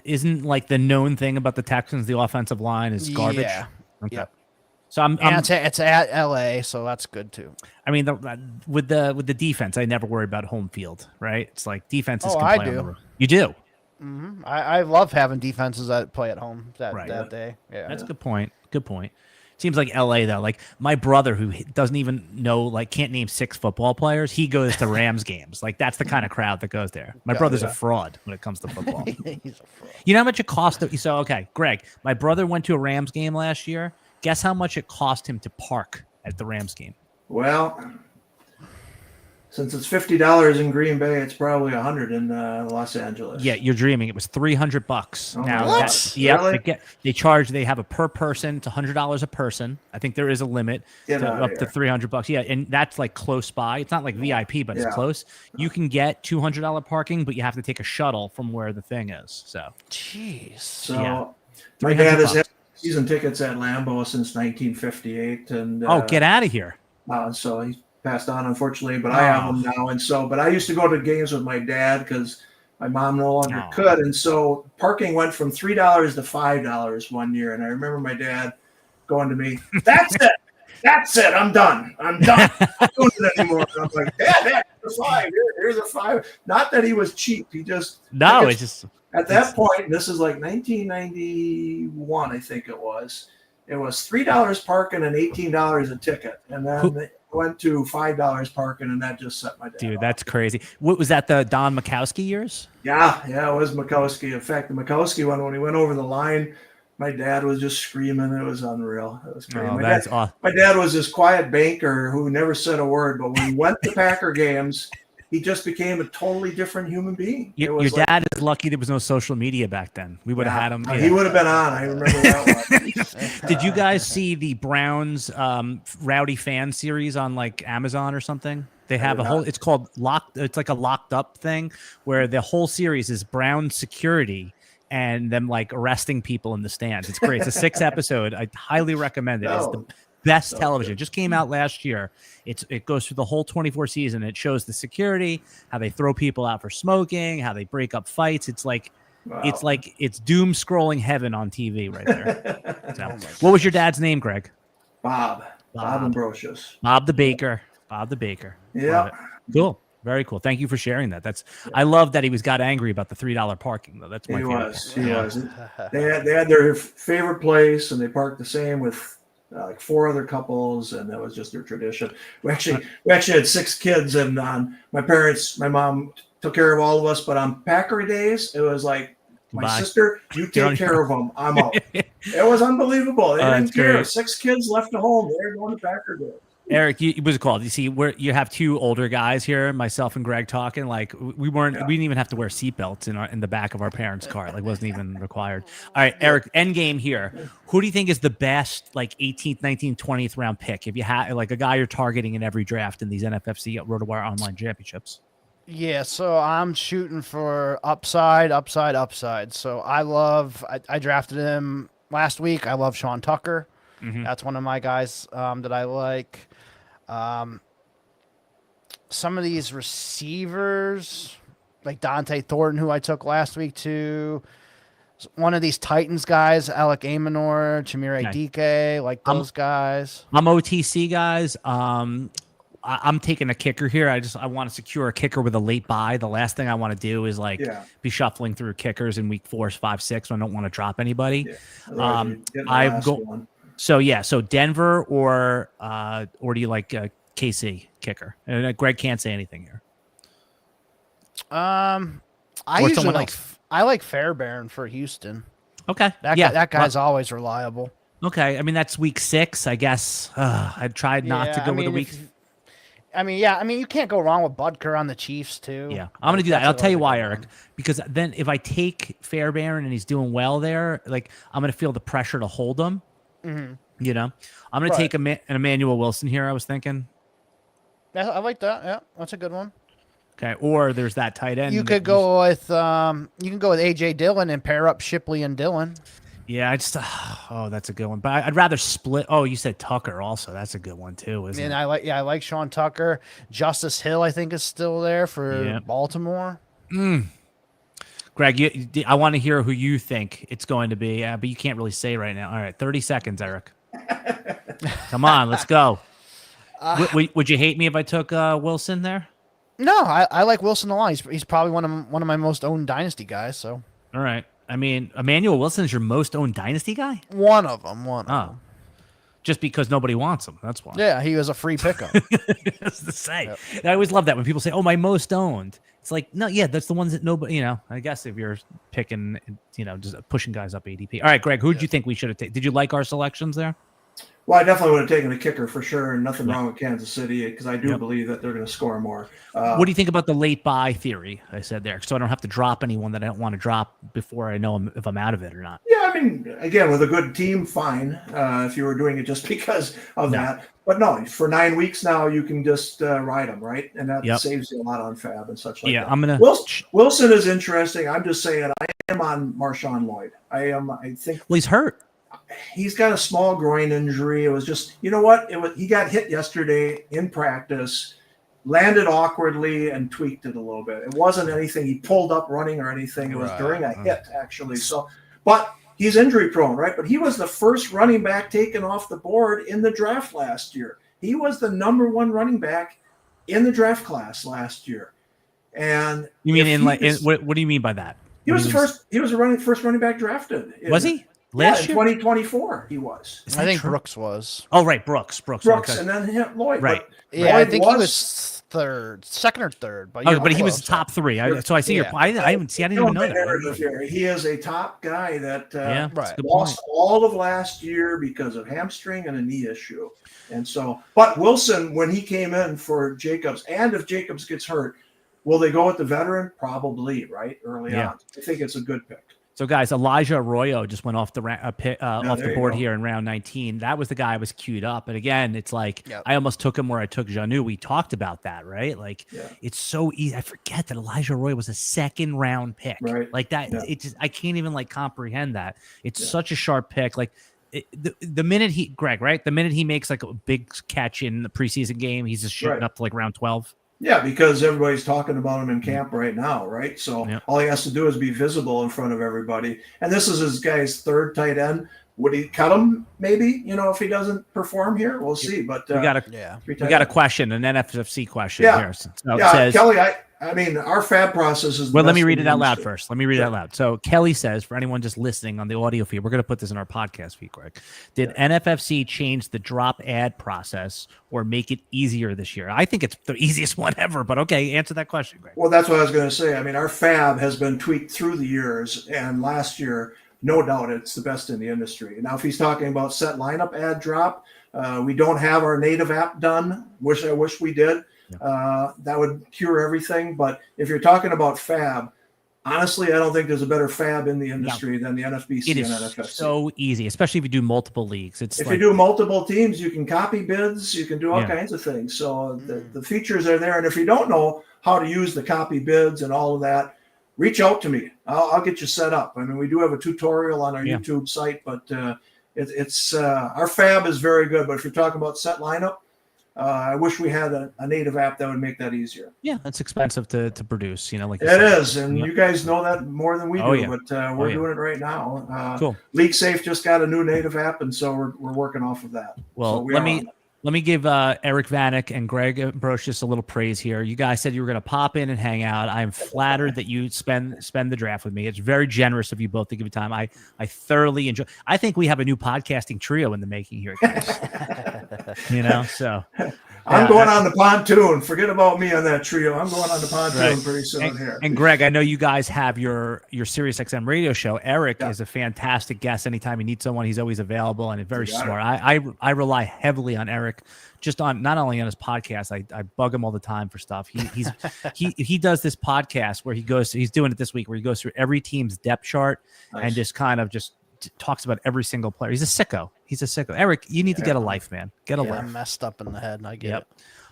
isn't like the known thing about the Texans. The offensive line is garbage. Yeah. Okay. Yep. So I'm it's at LA, so that's good too. I mean, with the defense, I never worry about home field, right? It's like defenses. Oh, can I play on do. the road. You do. Mm-hmm. I love having defenses that play at home that day. Yeah, That's a good point. Good point. Seems like LA though. Like my brother, who doesn't even know, like can't name 6 football players, he goes to Rams games. Like that's the kind of crowd that goes there. My brother's a fraud when it comes to football. He's a fraud. You know how much it cost? So okay, Greg, my brother went to a Rams game last year. Guess how much it cost him to park at the Rams game? Well, since it's $50 in Green Bay, it's probably $100 in Los Angeles. Yeah, you're dreaming. It was $300. Oh, Now, what? Yeah, Really? they have a per person. It's $100 a person. I think there is a limit up to $300. Yeah, and that's like close by. It's not like VIP, but it's close. You can get $200 parking, but you have to take a shuttle from where the thing is. So, jeez. So my dad has had season tickets at Lambeau since 1958, and get out of here. So he's passed on, unfortunately, but I have them now. And so, but I used to go to games with my dad because my mom no longer could. And so parking went from $3 to $5 one year. And I remember my dad going to me, "That's it. That's it. I'm done. I'm not doing it anymore." And I'm like, "Dad, here's a $5. Here's a $5." Not that he was cheap. He just it's just at that point. This is like 1991, I think it was. it was $3 parking and $18 a ticket, and then it went to $5 parking, and that just set my dad Dude, off. that's crazy. What was that? The Don Mikowski years? Yeah, it was Mikowski. In fact, the Mikowski one, when he went over the line, my dad was just screaming. It was unreal. It was great. Oh, that's awesome. My dad was this quiet banker who never said a word, but when he went to Packer games, he just became a totally different human being. Your dad is lucky there was no social media back then. We would have had him. Yeah. He would have been on. I remember that one. Did you guys see the Browns Rowdy fan series on like Amazon or something? They have it's called Locked. It's like a locked up thing where the whole series is Brown security and them like arresting people in the stands. It's great. It's a 6 episode. I highly recommend it. It's the best television. It just came out last year. It goes through the whole 24 season. It shows the security, how they throw people out for smoking, how they break up fights. It's like it's doom scrolling heaven on TV right there. So, what was your dad's name, Greg? Bob Ambrosius. Bob the Baker. Yeah. Cool. Very cool. Thank you for sharing that. I love that he got angry about the $3 parking though. That's my favorite. He was. They had their favorite place, and they parked the same with like 4 other couples, and that was just their tradition. We actually had 6 kids, and my mom took care of all of us. But on Packer days, it was like my sister, you take care of them. I'm out. It was unbelievable. They didn't care. Great. 6 kids left at home. They were going to Packer days. Eric, what's it called? You see, you have 2 older guys here, myself and Greg talking. Like we didn't even have to wear seatbelts in the back of our parents' car. Like wasn't even required. All right, Eric, end game here. Who do you think is the best, like 18th, 19th, 20th round pick? If you have like a guy you're targeting in every draft in these NFFC RotoWire online championships. Yeah, so I'm shooting for upside. So I drafted him last week. I love Sean Tucker. Mm-hmm. That's one of my guys that I like. Some of these receivers, like Dante Thornton, who I took last week too. One of these Titans guys, Alec Amanor, Chimere Dike, like those guys. I'm OTC guys. I'm taking a kicker here. I want to secure a kicker with a late buy. The last thing I want to do is be shuffling through kickers in week 4, 5, 6. When I don't want to drop anybody. Yeah. So Denver or do you like KC kicker? And Greg can't say anything here. I like Fairbairn for Houston. Okay, that guy's always reliable. Okay, I mean that's week 6, I guess. I tried not to go with the week. You can't go wrong with Butker on the Chiefs too. Yeah, I'm gonna do that. I'll tell you why, Eric. Because then if I take Fairbairn and he's doing well there, like I'm gonna feel the pressure to hold him. Mm-hmm. You know, I'm going to take an Emmanuel Wilson here. I was thinking. Yeah, I like that. Yeah, that's a good one. Okay, or there's that tight end. You could go with AJ Dillon and pair up Shipley and Dillon. Yeah, that's a good one. But I'd rather split. Oh, you said Tucker also. That's a good one too, isn't it? I like Sean Tucker. Justice Hill, I think, is still there for Baltimore. Greg, I want to hear who you think it's going to be, but you can't really say right now. All right, 30 seconds, Eric. Come on, let's go. Would you hate me if I took Wilson there? No, I like Wilson a lot. He's probably one of my most owned dynasty guys. So all right. I mean, Emmanuel Wilson is your most owned dynasty guy? One of them. Just because nobody wants him. That's why. Yeah, he was a free pickup. That's to say. Yep. I always love that when people say, "Oh, my most owned." It's like, no, yeah, that's the ones that nobody. I guess if you're picking, just pushing guys up ADP. All right, Greg, who did you think we should have taken? Did you like our selections there? Well, I definitely would have taken a kicker for sure, and nothing wrong with Kansas City because I do believe that they're going to score more. What do you think about the late buy theory I said there? So I don't have to drop anyone that I don't want to drop before I know if I'm out of it or not. Yeah, I mean, again, with a good team, fine. If you were doing it just because of that. But no, for 9 weeks now, you can just ride them, right? And that saves you a lot on Fab and such like that. I'm going to... Wilson is interesting. I'm just saying I am on Marshawn Lloyd. I think... Well, he's hurt. He's got a small groin injury. It was just, you know what? He got hit yesterday in practice, landed awkwardly, and tweaked it a little bit. It wasn't anything he pulled up running or anything. It was during a hit, actually. So, but he's injury prone, right? But he was the first running back taken off the board in the draft last year. He was the number 1 running back in the draft class last year. And you mean what do you mean by that? He was first. He was a first running back drafted. Was he? Last in year? 2024 he was. I think Brooks was. Oh, right, Brooks, Brooks, okay. and then Lloyd. Right. But Yeah, I Lloyd think he was second or third. But Oh, but he was top three. So I see your. I didn't even know that. Narrative here. He is a top guy that lost all of last year because of hamstring and a knee issue. And so, but Wilson, when he came in for Jacobs, and if Jacobs gets hurt, will they go with the veteran? Probably, right? Early on. I think it's a good pick. So, guys, Elijah Arroyo just went off the off the board here in round 19. That was the guy I was queued up. And again, it's like I almost took him where I took Janu. We talked about that, right? Like it's so easy. I forget that Elijah Arroyo was a second round pick. Right. Like that. Yeah. It just I can't even like comprehend that. It's such a sharp pick. Like the minute Greg, right? The minute he makes like a big catch in the preseason game, he's just shooting up to like round 12. Yeah, because everybody's talking about him in camp right now, right? So all he has to do is be visible in front of everybody. And this is his guy's third tight end. Would he cut him? Maybe, if he doesn't perform here, we'll see. But we got a question, an NFFC question here. So it says, Kelly, I mean, our fab process is. Well, let me read it out loud first. Let me read it out loud. So Kelly says, for anyone just listening on the audio feed, we're going to put this in our podcast feed, Greg. Did NFFC change the drop ad process or make it easier this year? I think it's the easiest one ever, but okay, answer that question, Greg. Well, that's what I was going to say. I mean, our fab has been tweaked through the years, and last year, no doubt, it's the best in the industry. Now, if he's talking about set lineup ad drop, we don't have our native app done. I wish we did. That would cure everything. But if you're talking about fab, honestly, I don't think there's a better fab in the industry than the NFBC and NFFC. It's so easy, especially if you do multiple leagues. If you do multiple teams, you can copy bids, you can do all kinds of things. So the features are there. And if you don't know how to use the copy bids and all of that, reach out to me. I'll get you set up. I mean, we do have a tutorial on our YouTube site, but it's our fab is very good. But if you're talking about set lineup, I wish we had a native app that would make that easier. Yeah, it's expensive to produce, like it is, and you guys know that more than we do. But we're doing it right now. Cool. League Safe just got a new native app, and so we're working off of that. Well, let me give Eric Vanek and Greg Brocious a little praise here. You guys said you were going to pop in and hang out. I'm flattered that you spend the draft with me. It's very generous of you both to give me time. I thoroughly enjoy. I think we have a new podcasting trio in the making here, guys. So I'm going on the pontoon. Forget about me on that trio. I'm going on the pontoon pretty soon here. And Greg, I know you guys have your SiriusXM radio show. Eric is a fantastic guest. Anytime you need someone, he's always available and very smart. I rely heavily on Eric, just on not only on his podcast. I bug him all the time for stuff. He does this podcast where he's doing it this week where he goes through every team's depth chart and just kind of just talks about every single player. He's a sicko. Eric, you need to get a life, man. Get a life. I'm messed up in the head, and I get it.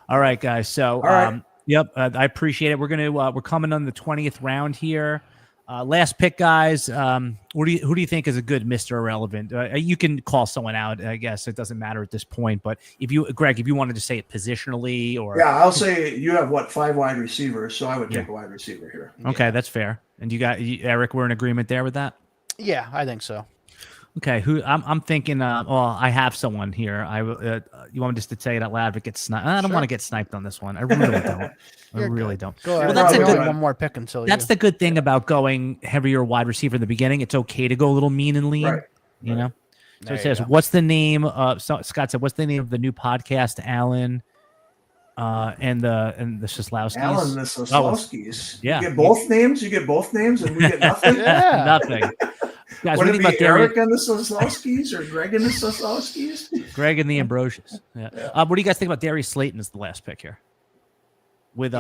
All right, guys. So, I appreciate it. We're coming on the 20th round here. Last pick, guys. Who do you think is a good Mr. Irrelevant? You can call someone out. I guess it doesn't matter at this point. But Greg, if you wanted to say it positionally, or I'll say you have 5 wide receivers, so I would take a wide receiver here. Okay, that's fair. And you got Eric. We're in agreement there with that. Yeah, I think so. Okay, who I'm thinking. I have someone here. You want me just to say it out loud? If it gets sniped, I don't want to get sniped on this one. I really don't. I really don't. Go ahead. Well, that's one more pick until. That's the good thing about going heavier wide receiver in the beginning. It's okay to go a little mean and lean. Right. So it says, "What's the name?" Scott said, "What's the name of the new podcast?" Alan. And the Seslowskis. Alan, the Seslowskis. Yeah. You get both names, and we get nothing. Nothing. Guys, would it be Eric and the Seslowskis or Greg and the Seslowskis? Greg and the Ambrosius. Yeah. What do you guys think about Darius Slayton as the last pick here? That's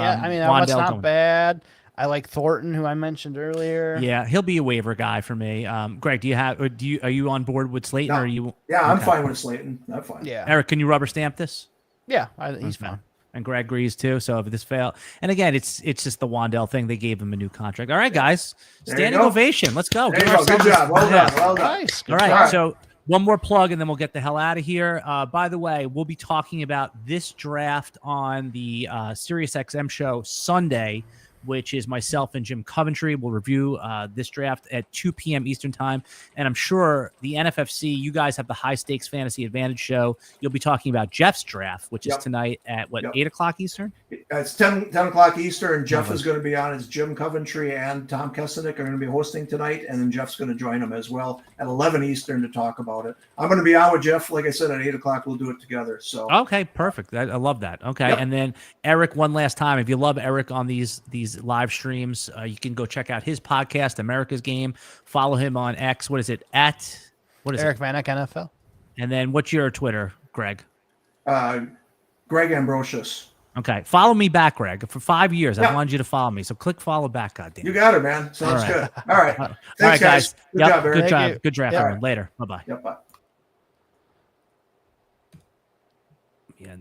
not bad. I like Thornton, who I mentioned earlier. Yeah, he'll be a waiver guy for me. Greg, are you on board with Slayton? No. Or are you? Yeah, I'm fine with Slayton. I'm fine. Yeah. Eric, can you rubber stamp this? Yeah, he's fine. And Greg agrees too. So if this fails, and again, it's just the Wandell thing. They gave him a new contract. All right, guys, standing ovation. Let's go. Good job. Well done. Nice. All right. So one more plug, and then we'll get the hell out of here. By the way, we'll be talking about this draft on the SiriusXM show Sunday, which is myself and Jim Coventry. We'll review this draft at 2 p.m. Eastern time. And I'm sure the NFFC, you guys have the High Stakes Fantasy Advantage show. You'll be talking about Jeff's draft, which is tonight at 8 o'clock Eastern? It's 10 o'clock Eastern. Jeff is going to be on. It's Jim Coventry and Tom Kesenick are going to be hosting tonight, and then Jeff's going to join them as well at 11 Eastern to talk about it. I'm going to be on with Jeff. Like I said, at 8 o'clock, we'll do it together. So okay, perfect. I love that. Okay, and then Eric, one last time, if you love Eric on these live streams, you can go check out his podcast, America's Game. Follow him on X. What is it? Eric Vanek NFL. And then what's your Twitter, Greg? Greg Ambrosius. Okay. Follow me back, Greg. For 5 years, I wanted you to follow me. So click follow back, goddamn. You got it, man. Sounds good. All right. Thanks, guys. Good job, Eric. Good job. Good draft, everyone. Later. Bye-bye. Yep, bye. Yeah.